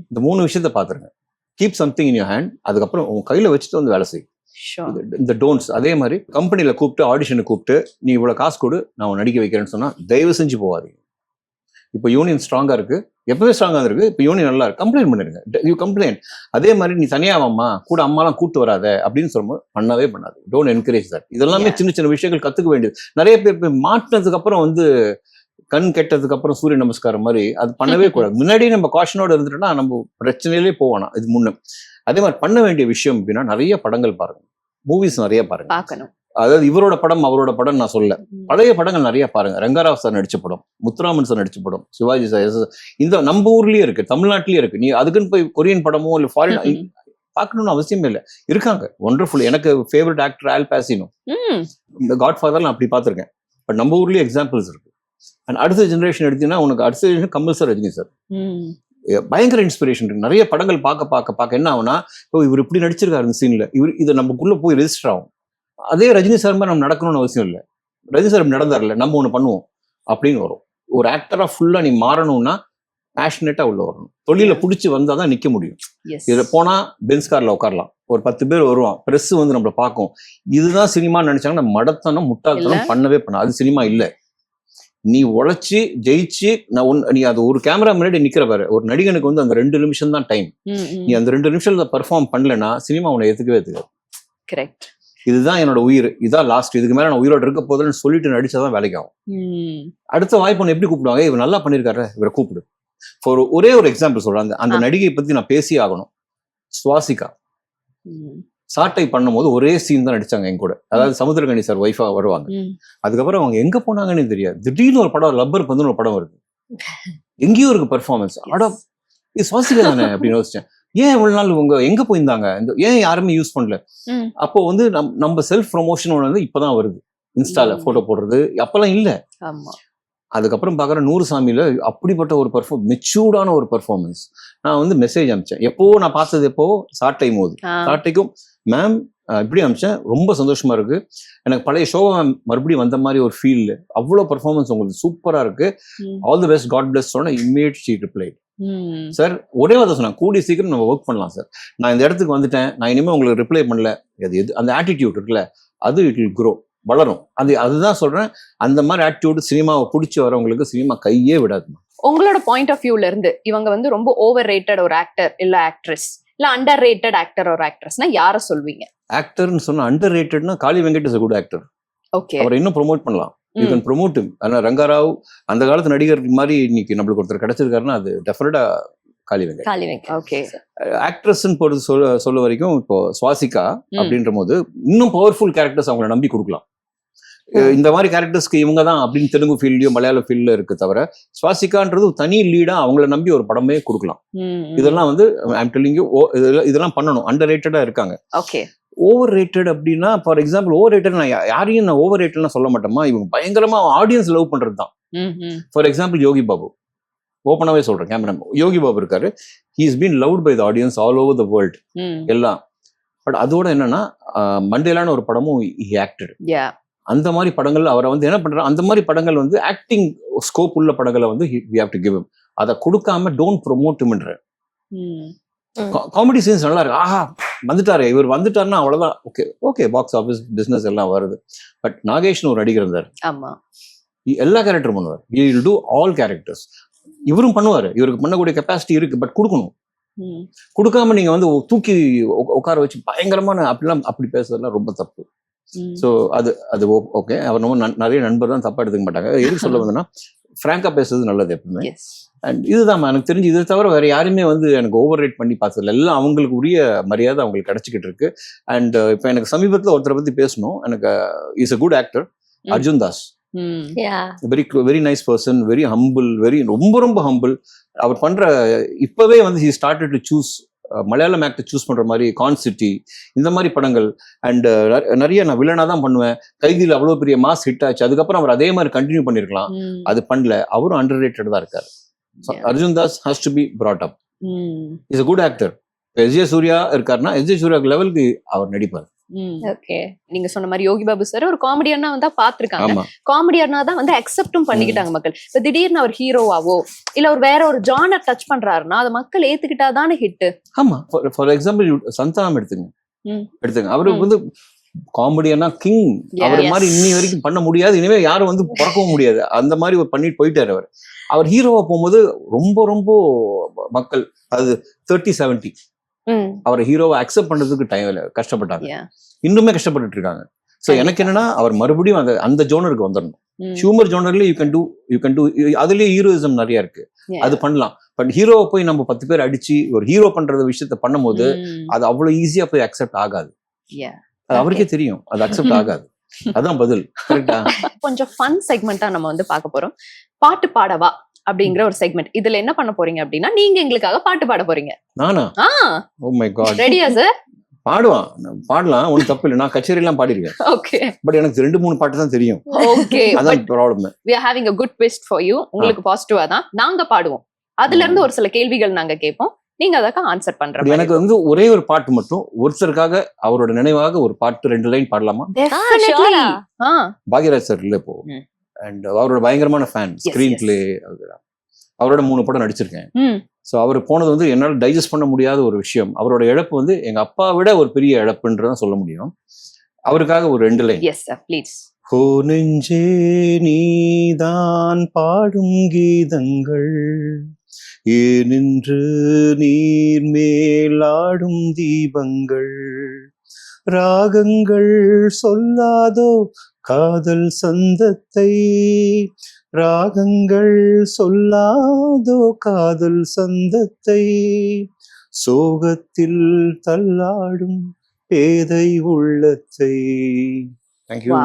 இந்த 3 விஷயத்த பாத்துருங்க. Keep something in your hand, அதுக்கப்புறம் உங்க கையில வச்சுட்டு வந்து வேலை செய். இந்த டோன்ட்ஸ். அதே மாதிரி கம்பெனில கூப்பிட்டு ஆடிஷனுக்கு கூப்பிட்டு நீ இவ்வளவு காசு கொடு நான் நடிக்க வைக்கிறேன்னு சொன்னா தயவு செஞ்சு போவாதீங்க. இப்போ யூனியன் ஸ்ட்ராங்கா இருக்கு, எப்பவே ஸ்ட்ராங்கா இருக்கு. இப்போ யூனியன் நல்லா இருக்கு, கம்ப்ளைண்ட் பண்ணிருங்க. You complaint. அதே மாதிரி நீ தனியாவாமா கூட அம்மாலாம் கூட்டு வராத அப்படின்னு சொல்லும்போது பண்ணவே பண்ணாது. Don't encourage that. இதெல்லாமே சின்ன சின்ன விஷயங்கள் கத்துக்க வேண்டியது. நிறைய பேர் மாட்டினதுக்கு அப்புறம் வந்து கண் கெட்டதுக்கு அப்புறம் சூரிய நமஸ்காரம் மாதிரி அது பண்ணவே கூடாது. முன்னாடி நம்ம காஷனோட இருந்துட்டோம்னா நம்ம பிரச்சனையிலே போவானா. இது முன்ன அதே மாதிரி பண்ண வேண்டிய விஷயம் அப்படின்னா நிறைய படங்கள் பாருங்க, மூவிஸ் நிறைய பாருங்க. அதாவது இவரோட படம் அவரோட படம் நான் சொல்ல, பழைய படங்கள் நிறைய பாருங்க. ரங்கராவ் சார் நடிச்ச படம், முத்துராமன் சார் நடிச்ச படம், சிவாஜி சார், இந்த நம்ம ஊர்லயே இருக்கு, தமிழ்நாட்டிலேயே இருக்கு. நீ அதுக்குன்னு போய் கொரியன் படமோ இல்ல ஃபாரின் பார்க்கணும்னு அவசியமே இல்லை. இருக்காங்க ஒண்டர்ஃபுல். எனக்கு ஃபேவரட் ஆக்டர் ஆல் பாசினோ, இந்த காட் ஃபாதர்லாம் அப்படி பார்த்துருக்கேன். பட் நம்ம ஊர்லயே எக்ஸாம்பிள்ஸ் இருக்கு. அண்ட் அடுத்த ஜெனரேஷன் எடுத்தீங்கன்னா உனக்கு அடுத்த generation Kamal sir, Rajini sir பயங்கர இன்ஸ்பிரேஷன் இருக்கு. நிறைய படங்கள் பார்க்க என்ன ஆகுனா, இப்போ இவர் இப்படி நடிச்சிருக்காரு இந்த சீன்ல, இவர் இதை நமக்குள்ள போய் ரெஜிஸ்டர் ஆகும். அதே ரஜினி சார் மாதிரி நம்ம நடக்கணும்னு அவசியம் இல்லை. ரஜினி சார் நடந்தார்ல, நம்ம ஒண்ணு பண்ணுவோம் அப்படின்னு வரும். ஒரு ஆக்டரா ஃபுல்லா நீ மாறணும்னா பேஷனேட்டா உள்ள வரணும். தொழில புடிச்சு வந்தாதான் நிக்க முடியும். இதுல போனா பென்ஸ் கார்ல உட்காரலாம், ஒரு 10 பேர் வருவான், பிரஸ் வந்து நம்மள பார்க்கும். இதுதான் சினிமா நினைச்சாங்கன்னா மடத்தனம் முட்டாள்தனம் பண்ணவே பண்ண. அது சினிமா இல்ல. நீ உழைச்சி ஜெயிச்சு நீ அது ஒரு கேமரா முன்னாடி நிக்கிற பாரு. ஒரு நடிகனுக்கு வந்து அந்த 2 நிமிஷம் தான் டைம். நீ அந்த 2 நிமிஷத்துல பெர்ஃபார்ம் பண்ணலன்னா சினிமா உன்னை ஏத்துக்காது. கரெக்ட். இதுதான் என்னோட உயிர், இதான் லாஸ்ட், இதுக்கு மேல நான் உயிரோட இருக்க போதுன்னு சொல்லிட்டு நடிச்சாதான் வேலைக்கு ஆகும். அடுத்த வாய்ப்பு ஒன்று எப்படி கூப்பிடுவாங்க, இவர் நல்லா பண்ணிருக்காரு இவரை கூப்பிடு. ஒரே ஒரு எக்ஸாம்பிள் சொல்றேன், அந்த நடிகை பத்தி நான் பேசி ஆகணும். சுவாசிகா சாட்டை பண்ணும் போது ஒரே சீன் தான் நடிச்சாங்க என் கூட. அதாவது சமுத்திரகனி சார் ஒய்ஃபா வருவாங்க. அதுக்கப்புறம் அவங்க எங்க போனாங்கன்னு தெரியாது. திடீர்னு ஒரு படம், லப்பருக்கு வந்து ஒரு படம் வருது, எங்கேயோ இருக்கு பெர்ஃபார்மன்ஸ். அடா இது சுவாசிகா தானே அப்படின்னு யோசிச்சேன். ஏன் இவ்வளவு நாள் உங்க எங்க போயிருந்தாங்க, ஏன் யாருமே யூஸ் பண்ணல? அப்போ வந்து நம்ம செல்ஃப் ப்ரொமோஷன் வந்து இப்பதான் வருது, இன்ஸ்டால போட்டோ போடுறது, அப்பெல்லாம் இல்ல. அதுக்கப்புறம் பாக்குற நூறுசாமியில அப்படிப்பட்ட ஒரு மெச்சூர்டான ஒரு பெர்ஃபார்மன்ஸ். நான் வந்து மெசேஜ் அனுப்பிச்சேன். நான் பார்த்தது சாட்டை மோது, சாட்டைக்கும் மேம் இப்படி அனுப்பிச்சேன். ரொம்ப சந்தோஷமா இருக்கு, எனக்கு பழைய ஷோவை மறுபடியும் வந்த மாதிரி ஒரு ஃபீல், அவ்வளவு பெர்ஃபார்மன்ஸ் உங்களுக்கு சூப்பரா இருக்கு, all the best, God bless சொன்ன. இம்மீடியட் ஷீ ரிப்ளை, சார் ஒரே வார்த்தை சொன்னாங்க, கூடிய சீக்கிரம் நம்ம ஒர்க் பண்ணலாம் சார், நான் இந்த இடத்துக்கு வந்துட்டேன், நான் இனிமே உங்களுக்கு ரிப்ளை பண்ணல. அந்த ஆட்டிடியூட் இருக்குல்ல, அது இட் வில் க்ரோ, வளரும். அதுதான் சொல்றேன். அந்த மாதிரி ஆட்டிடியூட் சினிமாவை பிடிச்சி வரவங்களுக்கு சினிமா கையே விடாது. உங்களோட பாயிண்ட் ஆஃப் வியூல இருந்து இவங்க வந்து ரொம்ப ஓவர் ரேட்டட் ஒரு ஆக்டர் இல்ல ஆக்ட்ரஸ், இல்ல அண்டர் ரேட்டட் ஆக்டர் ஒரு ஆக்ட்ரஸ்னா யார சொல்வீங்க? ஆக்டர்னு சொன்னா அண்டர் ரேட்டட்னா Kaali Venkat is a good actor. Okay, அவரை இன்னும் ப்ரோமோட் பண்ணலாம். You can promote him. ஆனா ரங்கராவ் அந்த காலத்து நடிகர் மாதிரி இன்னைக்கு நம்மளுக்கு ஒருத்தர் கிடைச்சிருக்காருன்னா அது டெஃபினட்டா காளி வெங்கட். ஓகே, ஆக்ட்ரஸ்ன்னு போட்டு சொல்ல வரைக்கும் இப்போ சுவாசிகா அப்படின்ற போது இன்னும் பவர்ஃபுல் கேரக்டர்ஸ் அவங்களை நம்பி கொடுக்கலாம். இந்த மாதிரி கேரக்டர்ஸ்க்கு இவங்க தான் அப்படின்னு தெலுங்கு ஃபீல்ட்லயும் மலையாள ஃபீல்ட்ல இருக்கு தவிர, சுவாசிகான்றது தனி லீடா அவங்கள நம்பி ஒரு படமே கொடுக்கலாம். இதெல்லாம் வந்து ஐம் டெல்லிங் யூ, இதெல்லாம் பண்ணணும். அண்டர் ரேட்டடா இருக்காங்க. ஓகே, ஓவர் ரேட்டட் அப்படின்னா, ஃபார் எக்ஸாம்பிள் ஓவர் ரேட்டட் நான் யாரையும் நான் ஓவர் ரேட்டட்லாம் சொல்ல மாட்டேமா, இவங்க பயங்கரமா ஆடியன்ஸ் லவ் பண்றது தான். ஃபார் எக்ஸாம்பிள் யோகி பாபு, ஓப்பனாவே சொல்றேன், கேமரா யோகி பாபு இருக்காரு, he is been loved by the audience all over the world எல்லாம். பட் அதோட என்னன்னா, மண்டேலான ஒரு படமும் ஹி ஆக்டட். அந்த மாதிரி படங்கள் அவரை வந்து என்ன பண்றாங்க, அந்த மாதிரி படங்கள் வந்து ஆக்டிங் ஸ்கோப் உள்ள படங்களை வந்து we have to give him. அதை கொடுக்காம டோன்ட் ப்ரொமோட் ஹிம்ன்ற. காமெடி சீன்ஸ் நல்லா இருக்கு, ஆஹா வந்துட்டாரு இவர் வந்துட்டாருன்னா அவ்வளவுதான், okay okay, box office business எல்லாம் வருது. பட் நாகேஷ்னு ஒரு நடிகர் இருந்தார், எல்லா கேரக்டரும் பண்ணுவார். he will do all characters. இவரும் பண்ணுவாரு, இவருக்கு பண்ணக்கூடிய கெப்பாசிட்டி இருக்கு. பட் கொடுக்கணும். கொடுக்காம நீங்க வந்து தூக்கி உட்கார வச்சு பயங்கரமான அப்படி பேசுறதுலாம் ரொம்ப தப்பு. ஸோ அது ஓகே. அவர் நம்ம நிறைய நண்பர் தான் தப்பா எடுத்துக்க மாட்டாங்க. எதுக்கு சொல்ல வந்தேன்னா, ஃப்ராங்கா பேசுறது நல்லது எப்பவுமே. அண்ட் இதுதான் எனக்கு தெரிஞ்சு. இதை தவிர வேற யாருமே வந்து எனக்கு ஓவர் ரேட் பண்ணி பார்த்ததில்ல. எல்லாம் அவங்களுக்கு உரிய மரியாதை அவங்களுக்கு கிடைச்சிக்கிட்டு இருக்கு. அண்ட் இப்போ எனக்கு சமீபத்தில் ஒருத்தரை பத்தி பேசணும். எனக்கு is a good actor, Arjun Das. Very nice person, very humble, ரொம்ப ரொம்ப ஹம்பிள். அவர் பண்ற இப்பவே வந்து he started to choose Malayalam actor choose பண்ற மாதிரி கான் சிட்டி, இந்த மாதிரி படங்கள். அண்ட் நிறைய நான் வில்லனா தான் பண்ணுவேன். கைதியில் அவ்வளவு பெரிய மாஸ் ஹிட் ஆச்சு. அதுக்கப்புறம் அவர் அதே மாதிரி கண்டினியூ பண்ணிருக்கலாம், அது பண்ணல. அவரும் அண்டர் ரேட்டட் தான் இருக்காரு. Arjun Das has to be brought up. Is a good actor. S J Suryah இருக்காருன்னா எஸ் ஜே சூர்யா லெவலுக்கு அவர் நடிப்பார். ஓகே. நீங்க சொன்ன மாதிரி யோகி பாபு சார் ஒரு காமெடியனா வந்தா பாத்துருக்காங்க. ஆமா, காமெடியனா தான் வந்து அக்செப்டும் பண்ணிக்கிட்டாங்க மக்கள். இப்ப திடீர்னு அவர் ஹீரோவாவோ இல்ல ஒரு வேற ஒரு ஜானர் டச் பண்றாருன்னா அதை மக்கள் ஏத்துக்கிட்டாதானே ஹிட். ஆமா. ஃபார் எக்ஸாம்பிள் சந்தானம் எடுத்துங்க. ம். எடுத்துங்க. அவரு வந்து காமெடியனா கிங். அவர் yes. மாதிரி இன்னி வரைக்கும் பண்ண முடியாது, இனிமே யாரும் வந்து பிறக்கவும் முடியாது. அந்த மாதிரி ஒரு பண்ணிட்டு போயிட்டாரு அவர். அவர் ஹீரோவா போகும்போது ரொம்ப ரொம்ப மக்கள் அது 30-70 அவர் ஹீரோவை அக்செப்ட் பண்றதுக்கு டைம் கஷ்டப்பட்டாங்க. Yeah. இன்னுமே கஷ்டப்பட்டுட்டு இருக்காங்க. சோ எனக்கு என்னன்னா அவர் மறுபடியும் அந்த ஜோனருக்கு வந்துடணும். ஹியூமர் ஜோனர்ல யூ கேன் டூ அதுலயே ஹீரோயிசம் நிறைய இருக்கு. அது பண்ணலாம். பட் ஹீரோவை போய் நம்ம 10 பேர் அடிச்சு ஒரு ஹீரோ பண்றத விஷயத்த பண்ணும்போது அது அவ்வளவு ஈஸியா போய் அக்செப்ட் ஆகாது. அது அவருக்கே தெரியும், அது அக்செப்ட் ஆகாது. அதான் பதில். கரெக்டா? கொஞ்சம் ஃபன் செக்மெண்டா நம்ம வந்து பார்க்க போறோம். பாட்டு பாடவா அப்படிங்கிற ஒரு செக்மெண்ட். இதுல என்ன பண்ண போறீங்க அப்படின்னா நீங்க எங்களுக்காக பாட்டு பாட போறீங்க. நானா? Oh my God. ரெடியா சார்? பாடலாம், ஒன்னும் தப்பு இல்லை. நான் கச்சேரி எல்லாம் பாடிருக்கேன். ஓகே. பட் எனக்கு 2-3 பாட்டு தான் தெரியும். ஓகே. அதான் problem. we are having a good twist for you. உங்களுக்கு பாசிட்டிவா தான் நாங்க பாடுவோம். அதுல இருந்து ஒரு சில கேள்விகள் நாங்க கேட்போம். நீங்க அதற்கு ஆன்சர் பண்ற மாதிரி. எனக்கு வந்து ஒரே ஒரு பாட்டு மட்டும் ஒருத்தருக்காக அவரோட நினைவாக ஒரு பாட்டு 2 லைன் பாடலாமா? Definitely. பாக்யராஜ் சார் இல்ல இப்போ. அண்ட் அவரோட பயங்கரமான ஃபேன். ஸ்கிரீன் பிளே அவரோட 3 படம் நடிச்சிருக்கேன். ஸோ அவர் போனது வந்து என்னால் டைஜஸ்ட் பண்ண முடியாத ஒரு விஷயம். அவரோட இழப்பு வந்து எங்க அப்பா விட ஒரு பெரிய இழப்புன்றதான் சொல்ல முடியும். அவருக்காக ஒரு 2 லைன். Yes sir, please. ஓ நெஞ்சே நீதான் பாடும் கீதங்கள், ஏனென்று நீர் மேலாடும் தீபங்கள், ராகங்கள் சொல்லாதோ காதல் சந்தத்தை, ராகங்கள் சொல்லாதோ காதல் சந்தத்தை, சோகத்தில் தள்ளாடும் பேதை உள்ளத்தை. தேங்க்யூ.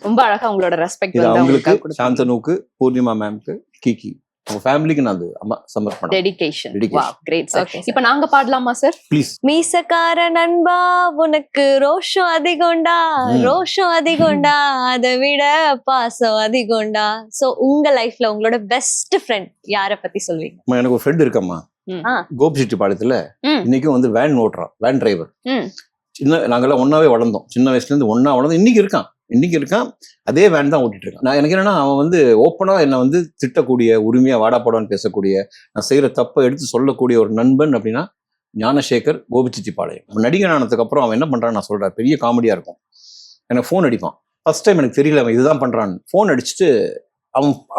ரொம்ப அழகா உங்களோட ரெஸ்பெக்ட் இது வந்து அவங்களுக்கு, சாந்தனுக்கு, பூர்ணிமா மேம்க்கு, கிகி, உங்க ஃபேமிலிக்கு நான் அது சமர்ப்பணம். டெடிகேஷன். Wow, great sir. இப்போ நாங்க பாடலாமா சார்? ப்ளீஸ். மீசக்கார நண்பா உனக்கு ரோஷம் அதிகம்டா, ரோஷம் அதிகம்டா, அதை விட பாசம் அதிகம்டா. சோ உங்க லைஃப்ல உங்களோட பெஸ்ட் ஃப்ரெண்ட் யாரை பத்தி சொல்வீங்க? எனக்கு ஒரு ஃப்ரெண்ட் இருக்கம்மா, கோபிச்செட்டிப்பாளையத்துல. இன்னைக்கும் வந்து வேன் ஓட்டுறான், வேன் டிரைவர். நாங்கெல்லாம் ஒன்னாவே வளர்ந்தோம், சின்ன வயசுல இருந்து ஒன்னா வளர்ந்தோம். இன்னைக்கு இருக்கான், அதே வேன் தான் ஓட்டிட்டு இருக்கான். நான் எனக்கு என்னன்னா அவன் வந்து ஓப்பனா என்னை வந்து திட்டக்கூடிய, உரிமையா வாடா போடான்னு பேசக்கூடிய, நான் செய்யற தப்பை எடுத்து சொல்லக்கூடிய ஒரு நண்பன் அப்படின்னா ஞானசேகர், கோபிச்செட்டிப்பாளையம். நடிகன் ஆனதுக்கு அப்புறம் அவன் என்ன பண்றான்னு நான் சொல்றேன், பெரிய காமெடியா இருக்கும். எனக்கு ஃபோன் அடிப்பான். ஃபர்ஸ்ட் டைம் எனக்கு தெரியல அவன் இதுதான் பண்றான்னு. ஃபோன் அடிச்சுட்டு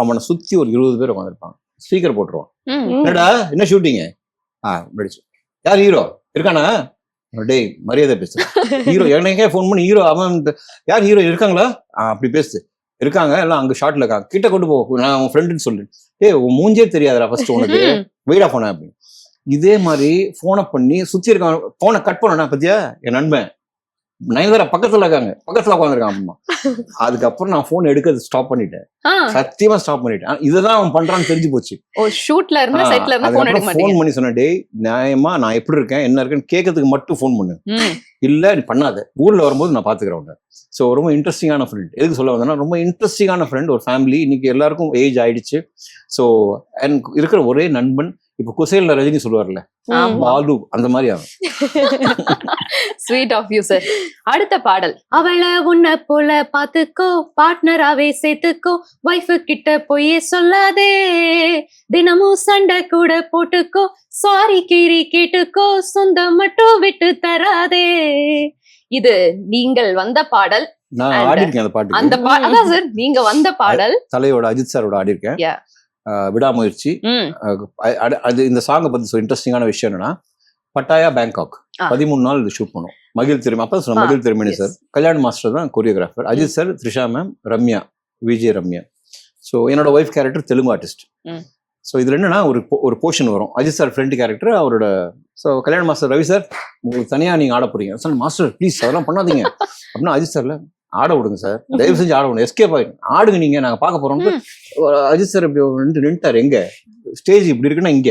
அவனை சுத்தி ஒரு 20 பேர் உட்காந்துருப்பான். ஸ்பீக்கர் போட்டுருவான். என்னடா என்ன ஷூட்டிங்கு? நடிச்சு. யார் ஹீரோ இருக்கானா? டேய் மரியாதை பேசு. ஹீரோ எனக்கே ஃபோன் பண்ணி ஹீரோ அவன் யார் ஹீரோ இருக்காங்களா? அப்படி பேசு. இருக்காங்க, எல்லாம் அங்க ஷார்ட்ல இருக்காங்க, கிட்ட கொண்டு போ, நான் உன் ஃப்ரெண்டுன்னு சொல்லு. உன் மூஞ்சே தெரியாதுடா ஃபர்ஸ்ட் உனக்கு, வெயிடா போன அப்படின்னு. இதே மாதிரி போனை பண்ணி சுத்தி இருக்கான். போனை கட் பண்ணா பத்தியா என் நண்பன் நயன்தாரா பக்கத்துல இருக்காங்க, பக்கத்துல உட்காந்துருக்கான். அம்மா அதுக்கப்புறம் நான் போன் எடுக்கிறது ஸ்டாப் பண்ணிட்டேன், சத்தியமா ஸ்டாப் பண்ணிட்டேன். இதுதான் அவன் பண்றான்னு தெரிஞ்சு போச்சு. போன் பண்ணி சொன்னேன், டேய் நியாயமா நான் எப்படி இருக்கேன் என்ன இருக்கேன்னு கேட்கறதுக்கு மட்டும் போன் பண்ணு, இல்ல நீ பண்ணாத, ஊர்ல வரும்போது நான் பாத்துக்கிறேன். ஸோ ரொம்ப இன்ட்ரெஸ்டிங்கான ஃப்ரெண்ட். எதுக்கு சொல்ல வந்தேன்னா ரொம்ப இன்ட்ரெஸ்டிங்கான ஃப்ரெண்ட். ஒரு ஃபேமிலி, இன்னைக்கு எல்லாருக்கும் ஏஜ் ஆயிடுச்சு. ஸோ எனக்கு இருக்கிற ஒரே நண்பன். இப்ப குசேல்ல ரஜினி சொல்லுவார்ல, பாலு, அந்த மாதிரி அவன். Sweet of you sir. அடுத்த பாடல். அவளை உன்னை போல பாத்துக்கோ, பார்ட்னராவே சேர்த்துக்கோ, வைஃபு கிட்ட போயே சொல்லாதே, தினமும் சண்டை கூட போட்டுக்கோ, சாரி கீரி கேட்டுக்கோ, சொந்தம் மட்டும் விட்டு தராதே. இது நீங்கள் வந்த பாடல். நான் ஆடிருக்கேன் அந்த பாட்டு. அந்த பாடல் சார் நீங்க வந்த பாடல். தலையோட அஜித் சாரோட ஆடிருக்கேன். விடாமுயற்சி. அது இந்த சாங்கை பத்தி இன்ட்ரெஸ்டிங்கான விஷயம் என்னன்னா, பட்டாயா பேங்காக் 13 நாள் இது ஷூட் பண்ணோம். மகிழ் திருமணி, அப்ப சொன்ன மகிழ் திருமணி சார் கல்யாண் மாஸ்டர் தான் choreographer. Ajith sir, Trisha ma'am, Ramya, Vijay Ramya. So என்னோட wife character Telugu artist. So இதுல என்னன்னா ஒரு போர்ஷன் வரும். அஜித் சார் ஃப்ரெண்ட் கேரக்டர் அவரோட. So Kalyan master, Ravi sir உங்களுக்கு தனியா நீங்க ஆட போறீங்க சார். மாஸ்டர் ப்ளீஸ் அதெல்லாம் பண்ணாதீங்க அப்படின்னா, அஜித் சார்ல ஆட விடுங்க சார், தயவு செஞ்சு ஆட விடுங்க, எஸ்கேப் ஆயிடும், ஆடுங்க நீங்க, நாங்க பார்க்க போறோம். அஜித் சார் இப்படி நின்ட்டாரு, எங்க ஸ்டேஜ் இப்படி இருக்குன்னா இங்க.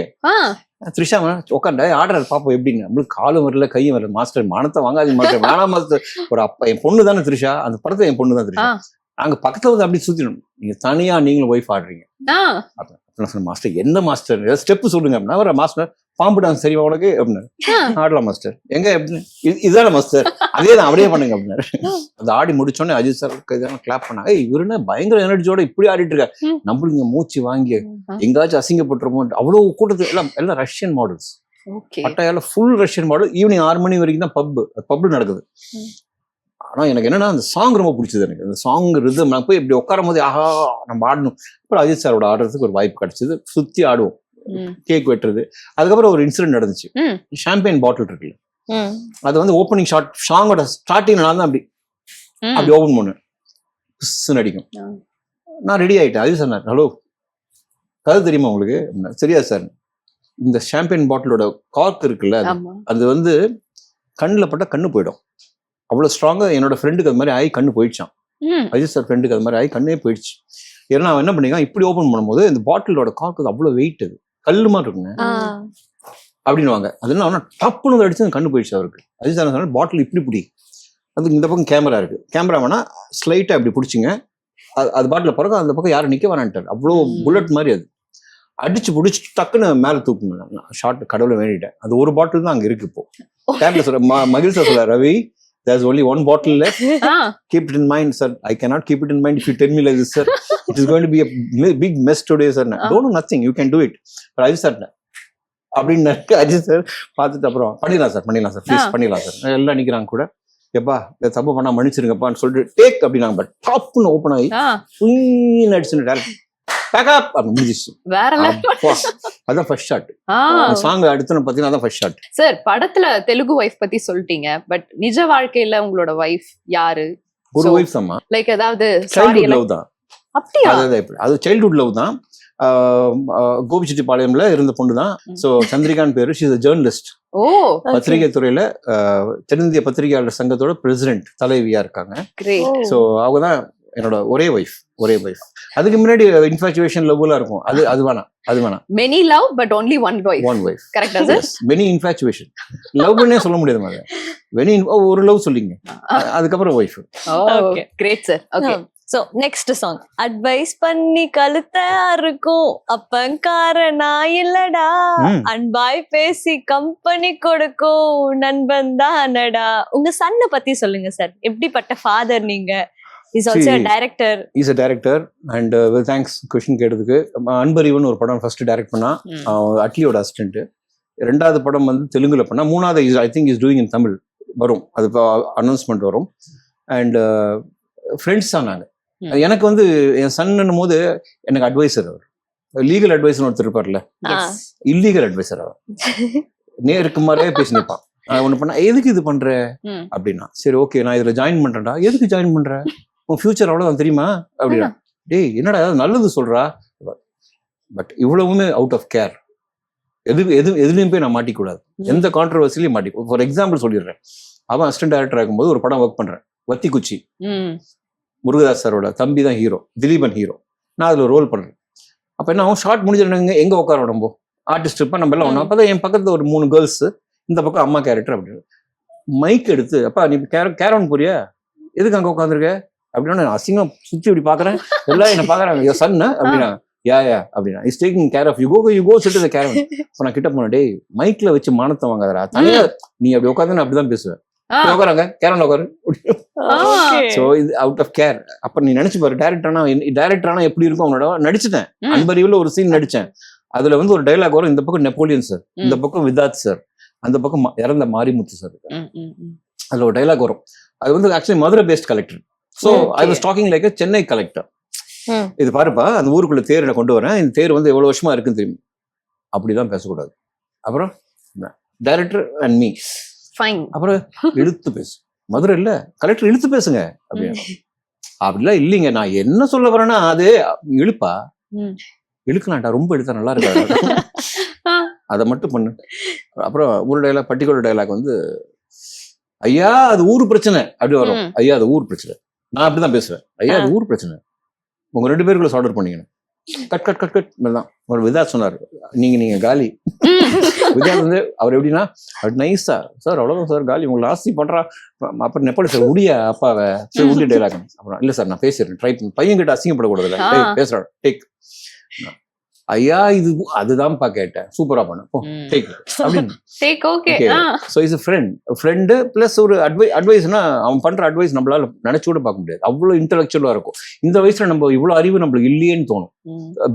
த்ரிஷா உட்காந்து ஆடுறாரு, பாப்போம் எப்படின்னு. நம்மளுக்கு காலும் வரல கையும் வரல. மாஸ்டர் மானத்தை வாங்காதீங்க மாஸ்டர், வேணாம் மாஸ்டர். ஒரு அப்பா, என் பொண்ணு தானே த்ரிஷா, அந்த படத்தை என் பொண்ணு தான் த்ரிஷா. நாங்க பக்கத்துல வந்து அப்படி சுத்திடணும், நீங்க தனியா நீங்களும் ஒய்ஃப் ஆடுறீங்க. நான் சொன்னேன் மாஸ்டர் என்ன மாஸ்டர் ஸ்டெப்பு சொல்லுங்க அப்படின்னா அவர் மாஸ்டர் பாம்பு டான்ஸ் சரிவா உனக்கு அப்படின்னு ஆடலாம் மாஸ்டர் எங்க இதுதானே மாஸ்டர் அதே தான் அப்படியே பண்ணுங்க அப்படின்னாரு. அது ஆடி முடிச்சோடனே அஜித் சார் கிளாப் பண்ணாங்க. இவருன்னா பயங்கர எனர்ஜியோட இப்படி ஆடிட்டு இருக்காரு. நம்மளுக்கு இங்க மூச்சு வாங்கி எங்காச்சும் அசிங்கப்பட்டுருமோ அவ்வளவு கூட்டத்து எல்லாம் ரஷ்யன் மாடல்ஸ். பட்டாயால ஃபுல் ரஷ்யன் மாடல். ஈவினிங் 6 மணி வரைக்கும் தான் பப் நடக்குது. ஆனா எனக்கு என்னன்னா அந்த சாங் ரொம்ப பிடிச்சது. எனக்கு அந்த சாங் ரிதம் நான் போய் இப்படி உட்காரும் போது ஆஹா நம்ம ஆடணும். அப்புறம் அஜித் சாரோட ஆடுறதுக்கு ஒரு வாய்ப்பு கிடைச்சது. சுத்தி ஆடுவோம், கேக் வெட்டுறது. அதுக்கப்புறம் ஒரு இன்சிடென்ட் நடந்துச்சு. ஷாம்பெயின் பாட்டில் இருக்குல்ல, அது வந்து ஓப்பனிங் ஷாட் சாங்கோட ஸ்டார்டிங் நான் தான் அப்படி ஓபன் பண்ணேன். அடிக்கும். நான் ரெடி ஆயிட்டேன். அஜித் சார் ஹலோ கதை தெரியுமா உங்களுக்கு? சரியா சார், இந்த ஷாம்பெயின் பாட்டிலோட கார்க் இருக்குல்ல அது வந்து கண்ணில் பட்டா கண்ணு போயிடும். அவ்வளவு ஸ்ட்ராங்கா என்னோட ஃப்ரெண்டுக்கு அது மாதிரி ஆகி கண்ணு போயிடுச்சான். அஜித் சார் ஃப்ரெண்டுக்கு அது மாதிரி ஆகி கண்ணே போயிடுச்சு. ஏன்னா அவன் என்ன பண்ணிருக்கான், இப்படி ஓபன் பண்ணும்போது இந்த பாட்டிலோட கார்க்கு அவ்வளவு வெயிட், அது கல்லு மாதிரி இருக்குங்க அப்படின்னுவாங்க. அது என்ன அவனா டப்புன்னு அடிச்சு அந்த கண்ணு போயிடுச்சு அவருக்கு. அஜித் சார் சொன்னா பாட்டில் இப்படி பிடி, அதுக்கு இந்த பக்கம் கேமரா இருக்கு, கேமரா வேணா ஸ்லைட்டா இப்படி பிடிச்சிங்க, அது பாட்டில பிறகு அந்த பக்கம் யாரும் நிக்க வேணான்ட்டார். அவ்வளோ புல்லட் மாதிரி அது அடிச்சு பிடிச்சி டக்குன்னு மேல தூக்கணும். ஷார்ட் கடவுளை வேண்டிட்டேன். அது ஒரு பாட்டில் தான் அங்க இருக்கு. இப்போ கேப்ல சொல்ற மகிழ் சார் சொல்ல, Ravi there's only one bottle left. Keep it in mind, sir. I cannot keep it in mind if you tell me like this, sir. It is going to be a big mess today, sir. Don't know nothing, you can do it. But Ajit sir அப்படின்னு அஜித் சார் பார்த்துட்டு அப்புறம் பண்ணிடலாம் சார் ப்ளீஸ் பண்ணிடலாம் சார் எல்லாம் நிற்கிறாங்க கூட. எப்பா தப்பு பண்ணா மன்னிச்சிருங்கப்பான்னு சொல்லிட்டு டேக் அப்படின்னாங்க. பட் டாப்னு ஓப்பன் ஆகி அடிச்சுன்னு டேரக்ட் பேக்கப் அப்படி முடிஞ்சிச்சு. அதான் ஃபர்ஸ்ட் ஷாட். சாங் அடுத்து பாத்தீங்கன்னா அதான் ஃபர்ஸ்ட் ஷாட். சார் படத்துல தெலுங்கு வைஃப் பத்தி சொல்லிட்டீங்க, பட் நிஜ வாழ்க்கையில உங்களோட வைஃப் யாரு? ஒரு வைஃப் தான். லைக் ஏதாவது சைல்ட்ஹுட் லவ் தான். அப்படியா? அது சைல்ட்ஹுட் லவ் தான். கோபிச்செட்டிப்பாளையம்ல இருந்த பொண்ணு தான். சோ சந்திரிகான் பேரு. She is a journalist. ஓ, பத்திரிகை துறையில தென்னிந்திய பத்திரிகையாளர் சங்கத்தோட பிரசிடென்ட் தலைவியா இருக்காங்க. சோ அவங்க தான் என்னோட ஒரே வைஃப். அதுக்கு முன்னாடி இன்ஃபாச்சுவேஷன் லவ்லாம் இருக்கும். அது வேணாம். Many love but only one wife. Correct sir? Yes. Many infatuation. லவ்னே சொல்ல முடியாது மாதிரி. Many ஒரு லவ் சொல்லிங்க. அதுக்கப்புறம் wife. Okay, great sir. Okay, so next song. Advice பண்ணி கழுத்த அறுக்கும் அப்பங்காரனா இல்லடா, அன்பாய் பேசி கம்பெனி கொடுக்கும் நண்பன் தானடா. உங்க சன்னை பத்தி சொல்லுங்க சார். எப்படிப்பட்ட ஃபாதர் நீங்க? He's also a director. He's a director and well thanks question கேட்டதுக்கு. அன்பறிவன் ஒரு படம் ஃபர்ஸ்ட் டைரக்ட் பண்ணா, அட்லியோட அசிஸ்டன்ட். ரெண்டாவது படம் வந்து தெலுங்குல பண்ணா. மூணாவது I think is doing in Tamil வரும். அது அனௌன்ஸ்மெண்ட் வரும். அண்ட் ஃப்ரெண்ட்ஸ் தான் நாங்க. எனக்கு வந்து என் சன்னும் போது எனக்கு அட்வைசர் அவர். லீகல் அட்வைசர் ஒருத்தர் இருப்பார்ல, இல்லீகல் அட்வைசர் அவர். நேருக்கு மாதிரியே பேசி நிற்பான். ஒண்ணு பண்ணா எதுக்கு இது பண்ற அப்படின்னா, சரி ஓகே நான் இதுல ஜாயின் பண்றேன்டா. எதுக்கு ஜாயின் பண்ற? உன் ஃபியூச்சர் அவ்வளவுதான் தெரியுமா அப்படின்னா. டேய் என்னடா ஏதாவது நல்லது சொல்றா. பட் இவ்வளவுமே அவுட் ஆஃப் கேர். எதுலையும் போய் நான் மாட்டிக்கூடாது. எந்த கான்ட்ரவர்சிலையும் மாட்டிக்கூடாது. ஃபார் எக்ஸாம்பிள் சொல்லிடுறேன். அவன் அசிஸ்டன்ட் டைரக்டர் ஆகும்போது ஒரு படம் ஒர்க் பண்றேன், வத்திக்குச்சி. முருகதாஸ் சாரோட தம்பி தான் ஹீரோ, திலீபன் ஹீரோ. நான் அதுல ரோல் பண்றேன். அப்ப என்ன அவன் ஷார்ட் முடிஞ்சிருந்தாங்க, எங்க உட்கார உடம்போ ஆர்டிஸ்ட் இருப்பா நம்ம எல்லாம் ஒண்ணு. அப்பதான் என் பக்கத்துல ஒரு 3 கேர்ள்ஸ், இந்த பக்கம் அம்மா கேரக்டர். அப்படின்னு மைக் எடுத்து, அப்பா நீ கேரவன் போறியா, எதுக்கு அங்க உட்காந்துருக்க அப்படின்னா, அசிங்கம் சுத்தி இப்படி பாக்குறேன், எல்லாம் என்ன பாக்குறாங்க சன்னு அப்படின்னா. யா அப்படின்னா is taking care of you go sit the caravan. அப்ப நான் கிட்ட போனேன், டேய் மைக்ல வச்சு மானத்தை வாங்காதடா, தனியா நீ அப்படி உட்காந்து அப்படிதான் பேசுவேன். உட்காராங்க கேரவன் உட்காரு. சோ இது அவுட் ஆஃப் கேர். அப்ப நீ நினைச்சு பாரு, டைரக்டரானா எப்படி இருக்கும் அவனோட. நடிச்சுட்டேன், அன்பறிவுல ஒரு சீன் நடிச்சேன். அதுல வந்து ஒரு டைலாக் வரும், இந்த பக்கம் நெப்போலியன் சார், இந்த பக்கம் விதாத் சார், அந்த பக்கம் இறந்த மாரிமுத்து சார். அதுல ஒரு டைலாக் வரும். அது வந்து actually Madurai based collector. So I was talking like Chennai collector. இது பாருப்பா, அந்த ஊருக்குள்ள தேர் நான் கொண்டு வரேன், இந்த தேர் வந்து எவ்வளவு வருஷமா இருக்குன்னு தெரியும். அப்படிதான் பேசக்கூடாது. அப்புறம் டைரக்டர் அண்ட் மீ, அப்புறம் இழுத்து பேசு. மதுரை இல்ல கலெக்டர் இழுத்து பேசுங்க அப்படின்னு. அப்படிலாம் இல்லைங்க, நான் என்ன சொல்ல வரேன்னா அது இழுப்பா, இழுக்கலாம்டா, ரொம்ப இழுத்தா நல்லா இருக்காது, அதை மட்டும் பண்ணு. அப்புறம் ஒரு டைலாக், பர்டிகுலர் டைலாக் வந்து, ஐயா அது ஊர் பிரச்சனை அப்படி வரும். ஐயா அது ஊர் பிரச்சனை. நான் அப்படிதான் பேசுவேன். ஐயா அது ஊர் பிரச்சனை, உங்க 2 பேருக்குள்ள ஆர்டர் பண்ணீங்கன்னு. கட் கட் கட் கட் தான் ஒரு விதாத் சொன்னாரு. நீங்க காலி. விதாத் வந்து அவர் எப்படின்னா, நைஸா சார் அவ்வளவுதான் சார் காலி, உங்களுக்கு ஆஸ்தி பண்றா. அப்புறம் நெப்போலியன் சார் உடியா அப்பாவை உடி டைலாக். அப்புறம் இல்ல சார் நான் பேசுறேன், ட்ரை பண்ணி பையன் கிட்ட அசிங்கப்படக்கூடாதுல்ல, பேசுறான் டேக். ஐயா இது அதுதான்ப்பா கேட்டேன், சூப்பரா பண்ண போ டேக் அப்படின்னு. Take okay. So is friend plus ஒரு அட்வைஸ்னா அவன் பண்ற அட்வைஸ் நம்மளால நினைச்சு கூட பார்க்க முடியாது, அவ்வளவு இன்டெலெக்சுவலா இருக்கும். இந்த வயசுல நம்ம இவ்வளவு அறிவு நம்மளுக்கு இல்லையேன்னு தோணும்.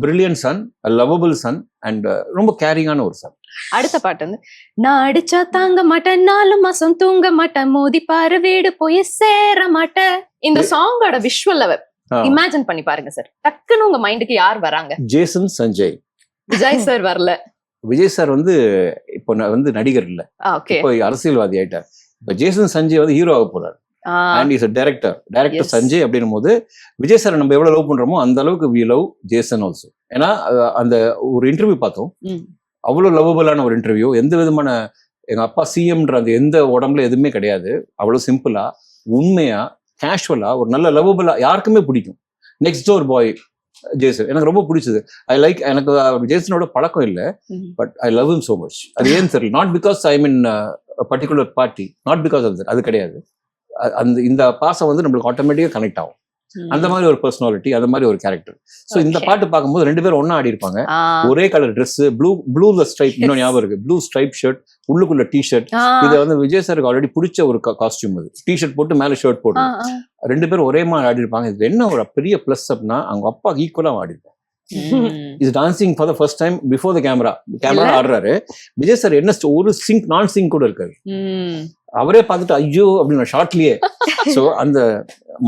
Brilliant son, lovable son and ரொம்ப கேரிங்கான ஒரு சன். அடுத்த பாட்டு வந்து நான் அடிச்சா தாங்க மாட்டேன், 4 மாசம் தூங்க மாட்டேன், மோதி பாரு வீடு போய் சேர மாட்டேன். இந்த சாங்கோட விஷுவல் இமேஜின் பண்ணி பாருங்க சார். டக்குன்னு உங்க மைண்டுக்கு யார் வராங்க? ஜேசன் சஞ்சய். விஜய் சார் வரல. விஜய் சார் வந்து இப்போ வந்து நடிகர் இல்ல, இப்போ அரசியல்வாதி ஆயிட்டார். இப்போ ஜேசன் சஞ்சய் வந்து ஹீரோ ஆக போறாரு. அண்ட் இஸ் டைரக்டர் சஞ்சய் அப்படின்னும் போது விஜய் சார் நம்ம எவ்வளவு லவ் பண்றோமோ அந்த அளவுக்கு வி லவ் ஜேசன் ஆல்சோ. ஏன்னா அந்த ஒரு இன்டர்வியூ பார்த்தோம், அவ்வளவு லவ்வபிளான ஒரு இன்டர்வியூ. எந்த விதமான எங்க அப்பா சிஎம்ன்ற அந்த எந்த உடம்புல எதுவுமே கிடையாது. அவ்வளவு சிம்பிளா, உண்மையா, கேஷுவலா, ஒரு நல்ல லவ்வபிளா, யாருக்குமே பிடிக்கும். நெக்ஸ்ட் டோர் பாய் ஜேசன் எனக்கு ரொம்ப பிடிச்சது. எனக்கு ஜேசனோட பழக்கம் இல்லை, but I love him so much. அது ஏன்னு தெரியல. Not because I mean particular party, not because of that, அது கிடையாது. அந்த இந்த பாசம் வந்து நம்மளுக்கு ஆட்டோமேட்டிக்கா கனெக்ட் ஆகும். அந்த மாதிரி ஒரு பர்சனாலிட்டி, அந்த மாதிரி ஒரு கேரக்டர். சோ இந்த பாட்டு பார்க்கும்போது 2 பேரும் ஒன்னா ஆடி இருப்பாங்க. ஒரே கலர் ட்ரெஸ், ப்ளூ ஸ்ட்ரைப், இன்னும் ஞாபகம் இருக்கு, ப்ளூ ஸ்ட்ரைப் ஷர்ட், உள்ளுக்குள்ள டிஷர்ட். இது வந்து விஜய் சாருக்கு ஆல்ரெடி பிடிச்ச ஒரு காஸ்டியூம். அது டிஷர்ட் போட்டு மேல ஷர்ட் போட்டு 2 பேரும் ஒரே மாதிரி ஆடி இருப்பாங்க. இது என்ன ஒரு பெரிய பிளஸ் அப்படின்னா அவங்க அப்பா ஈக்குவலா ஆடி இருப்பாங்க. Is dancing for the first time before the camera ஆடுறாரு. விஜய் சார் என்ன ஒரு சிங்க் நான் சிங்க் கூட இருக்காது. அவரே பார்த்துட்டு ஐயோ அப்படின்னு ஷார்ட்லயே. சோ அந்த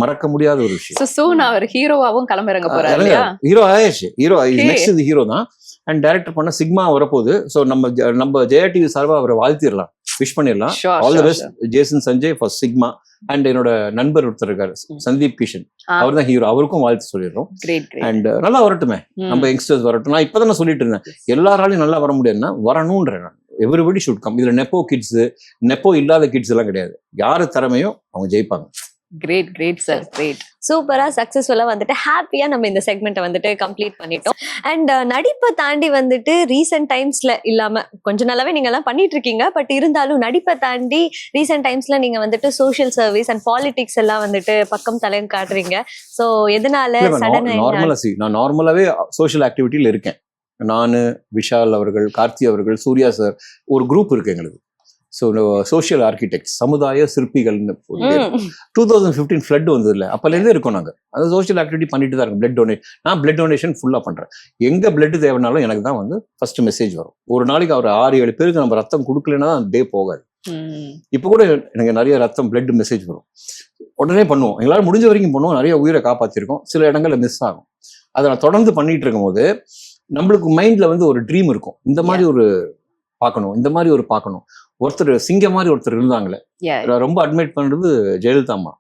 மறக்க முடியாத ஒரு விஷயம். சூன் அவர் ஹீரோவாவும் கிளம்புறங்க போறாரு. ஹீரோ ஆயிடுச்சு. நெக்ஸ்ட் ஹீரோ தான். அண்ட் டைரக்டர் பண்ண சிக்மா வரப்போகுது. சோ நம்ம ஜெயா டிவி சார்பா அவரை வாழ்த்திடலாம், விஷ் பண்ணிடலாம். All the best Jason Sanjay for sigma. And என்னோட நண்பர் ஒருத்தர் இருக்காரு, சந்தீப் கிஷன், அவர் தான் ஹீரோ. அவருக்கும் வாழ்த்து சொல்லிடுறோம். அண்ட் நல்லா வரட்டுமே, நம்ம யங்ஸ்டர்ஸ் வரட்டும். நான் இப்பதான் சொல்லிட்டு இருந்தேன், எல்லாராலையும் நல்லா வர முடியாதுன்னா வரணும்ன்றேன் நான். Everybody should come. இதுல நெப்போ கிட்ஸ், நெப்போ இல்லாத கிட்ஸ் எல்லாம் கிடையாது. யாரு திறமையோ அவங்க ஜெயிப்பாங்க. Great sir, great. சூப்பரா சக்சஸ்ஃபுல்லா வந்துட்டு ஹாப்பியா நம்ம இந்த செக்மெண்ட்டை வந்துட்டு கம்ப்ளீட் பண்ணிட்டோம். அண்ட் நடிப்பை தாண்டி வந்துட்டு ரீசெண்ட் டைம்ஸ்ல இல்லாம கொஞ்சம் நல்லாவே நீங்க எல்லாம் பண்ணிட்டு இருக்கீங்க, பட் இருந்தாலும் நடிப்பை தாண்டி ரீசெண்ட் டைம்ஸ்ல நீங்க வந்துட்டு சோஷியல் சர்வீஸ் அண்ட் பாலிடிக்ஸ் எல்லாம் வந்துட்டு பக்கம் தலைன்னு காட்டுறீங்க. சோ எதனால நான் நார்மலாவே சோஷியல் ஆக்டிவிட்டியில இருக்கேன். நானு, விஷால் அவர்கள், கார்த்தி அவர்கள், சூர்யா சார், ஒரு குரூப் இருக்கு எங்களுக்கு. ஸோ சோஷியல் ஆர்கிடெக்ட், சமுதாய சிற்பிகள்னு 2015 ஃப்ளட் வந்தது இல்லை, அப்போலேருந்தே இருக்கோம் நாங்கள். அது சோஷியல் ஆக்டிவிட்டி பண்ணிட்டு தான் இருக்கோம். நான் பிளட் டொனேஷன் ஃபுல்லாக பண்ணுறேன். எங்கே பிளட் தேவைனாலும் எனக்கு தான் வந்து ஃபர்ஸ்ட் மெசேஜ் வரும். ஒரு நாளைக்கு அவர் 6-7 பேருக்கு நம்ம ரத்தம் கொடுக்கலன்னா அந்த டே போகாது. இப்போ கூட எனக்கு நிறைய ரத்தம் பிளட் மெசேஜ் வரும், உடனே பண்ணுவோம். எங்களால் முடிஞ்ச வரைக்கும் பண்ணுவோம். நிறைய உயிரை காப்பாற்றிருக்கோம். சில இடங்கள்ல மிஸ் ஆகும். அதை நான் தொடர்ந்து பண்ணிட்டு இருக்கும் போது நம்மளுக்கு மைண்ட்ல வந்து ஒரு ட்ரீம் இருக்கும், இந்த மாதிரி ஒரு பார்க்கணும், இந்த மாதிரி ஒரு பார்க்கணும். ஒருத்தர் சிங்க மாதிரி ஒருத்தர் இருந்தாங்களே, ரொம்ப அட்மைட் பண்றது ஜெயலலிதா அம்மா.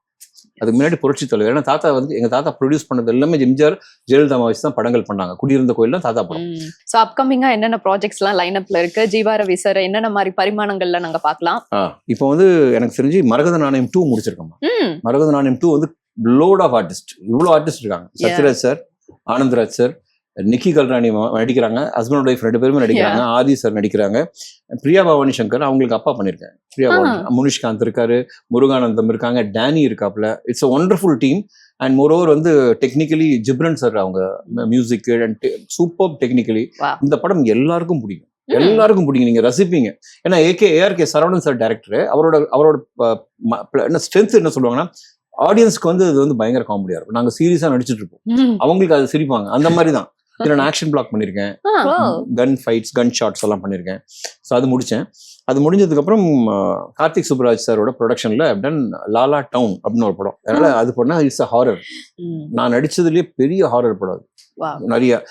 அதுக்கு முன்னாடி புரட்சி தலைவர். ஏன்னா தாத்தா வந்து எங்க தாத்தா ப்ரொடியூஸ் பண்ணது எல்லாமே எம்ஜிஆர் ஜெயலலிதா வச்சு தான் படங்கள் பண்ணாங்க. குடியிருந்த கோயில்ல தாத்தா படம். சோ அப்கமிங்கா என்னென்ன ப்ராஜெக்ட்ஸ் எல்லாம் லைன் அப்ல இருக்கு? ஜீவா ரவி சார் என்னென்ன மாதிரி பரிமாணங்கள்ல நாங்க பார்க்கலாம்? இப்போ வந்து எனக்கு தெரிஞ்சு மரகத நாணயம் 2 முடிச்சிருக்கோம். மரகத நாணயம் 2 வந்து லோட் ஆஃப் ஆர்டிஸ்ட், இவ்வளவு ஆர்டிஸ்ட் இருக்காங்க. சத்யராஜ் சார், ஆனந்த்ராஜ் சார், நிக்கி கல்ராணி நடிக்கிறாங்க, ஹஸ்பண்ட் ஒய்ஃப் 2 பேருமே நடிக்கிறாங்க. ஆதி சார் நடிக்கிறாங்க, பிரியா பவானி சங்கர் அவங்களுக்கு அப்பா பண்ணிருக்காங்க. பிரியா பவானி, முனிஷ்காந்த் இருக்காரு, முருகானந்தம் இருக்காங்க, டேனி இருக்காப்ல. It's a wonderful team. And moreover வந்து டெக்னிக்கலி ஜிப்ரன் சார் அவங்க மியூசிக் அண்ட் சூப்பர் டெக்னிக்கலி. இந்த படம் எல்லாருக்கும் பிடிக்கும், எல்லாருக்கும் பிடிக்கும், நீங்க ரசிப்பீங்க. ஏன்னா ஏஆர்கே சரவணன் சார் டைரக்டர். அவரோட என்ன ஸ்ட்ரென்த் என்ன சொல்லுவாங்கன்னா, ஆடியன்ஸ்க்கு வந்து அது வந்து பயங்கர காமெடியா இருக்கும். நாங்க சீரியஸா நடிச்சிட்டு இருப்போம், அவங்களுக்கு அது சிரிப்பாங்க. அந்த மாதிரி தான். இதுல நான் ஆக்ஷன் பிளாக் பண்ணிருக்கேன், கன் ஃபைட்ஸ், கன் ஷாட்ஸ் எல்லாம் பண்ணிருக்கேன். ஸோ அது முடிச்சேன். அது முடிஞ்சதுக்கு அப்புறம் கார்த்திக் சுப்ராஜ் சாரோட ப்ரொடக்ஷன்ல டன் லாலா டவுன் அப்படின்னு ஒரு படம். அதனால அது பண்ணா இட்ஸ் அ ஹாரர். நான் நடிச்சதுலயே பெரிய ஹாரர் படம் அது. நிறைய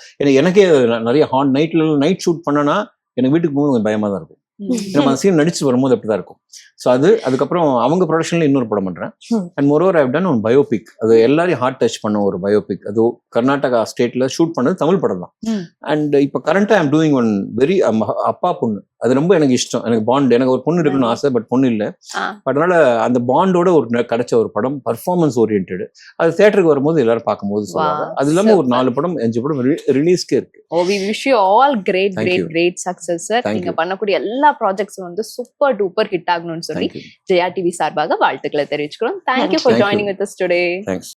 எனக்கே நிறைய நைட் ஷூட் பண்ணனா எனக்கு வீட்டுக்கு போகும்போது கொஞ்சம் பயமா தான் இருக்கும். நம்ம அந்த சீன் நடிச்சு வரும்போது அப்படிதான் இருக்கும். ஸோ அதுக்கப்புறம் அவங்க ப்ரொடக்ஷன்ல இன்னொரு படம் பண்றேன். And moreover I have done one biopic. அது எல்லாரையும் ஹார்ட் டச் பண்ண ஒரு பயோபிக். அது கர்நாடகா ஸ்டேட்ல ஷூட் பண்ணது தமிழ் படம் தான். அண்ட் இப்போ கரண்டா I am doing one very அப்பா பொண்ணு. அது ரொம்ப எனக்கு இஷ்டம். எனக்கு பாண்ட், எனக்கு ஒரு பொண்ணு இருக்குன்னு ஆசை, பட் பொண்ணு இல்லை. பட் அதனால அந்த பாண்டோட ஒரு கிடைச்ச ஒரு படம், பர்ஃபார்மன்ஸ் ஓரியன்டட். அது தியேட்டருக்கு வரும்போது எல்லாரும் பார்க்கும்போது சொல்லுவாங்க. அது இல்லாம ஒரு 4 படம் 5 படம் ரிலீஸ்க்கே இருக்கு. We wish you all great success sir. நீங்க பண்ணக்கூடிய எல்லா ப்ராஜெக்ட்ஸும் வந்து சூப்பர் டூப்பர் ஹிட் ஆகணும்னு சொல்லி ஜெயா டிவி சார்பாக வாழ்த்துக்களை தெரிவிச்சுக்கிறோம். Thank you for joining with us today. Thanks.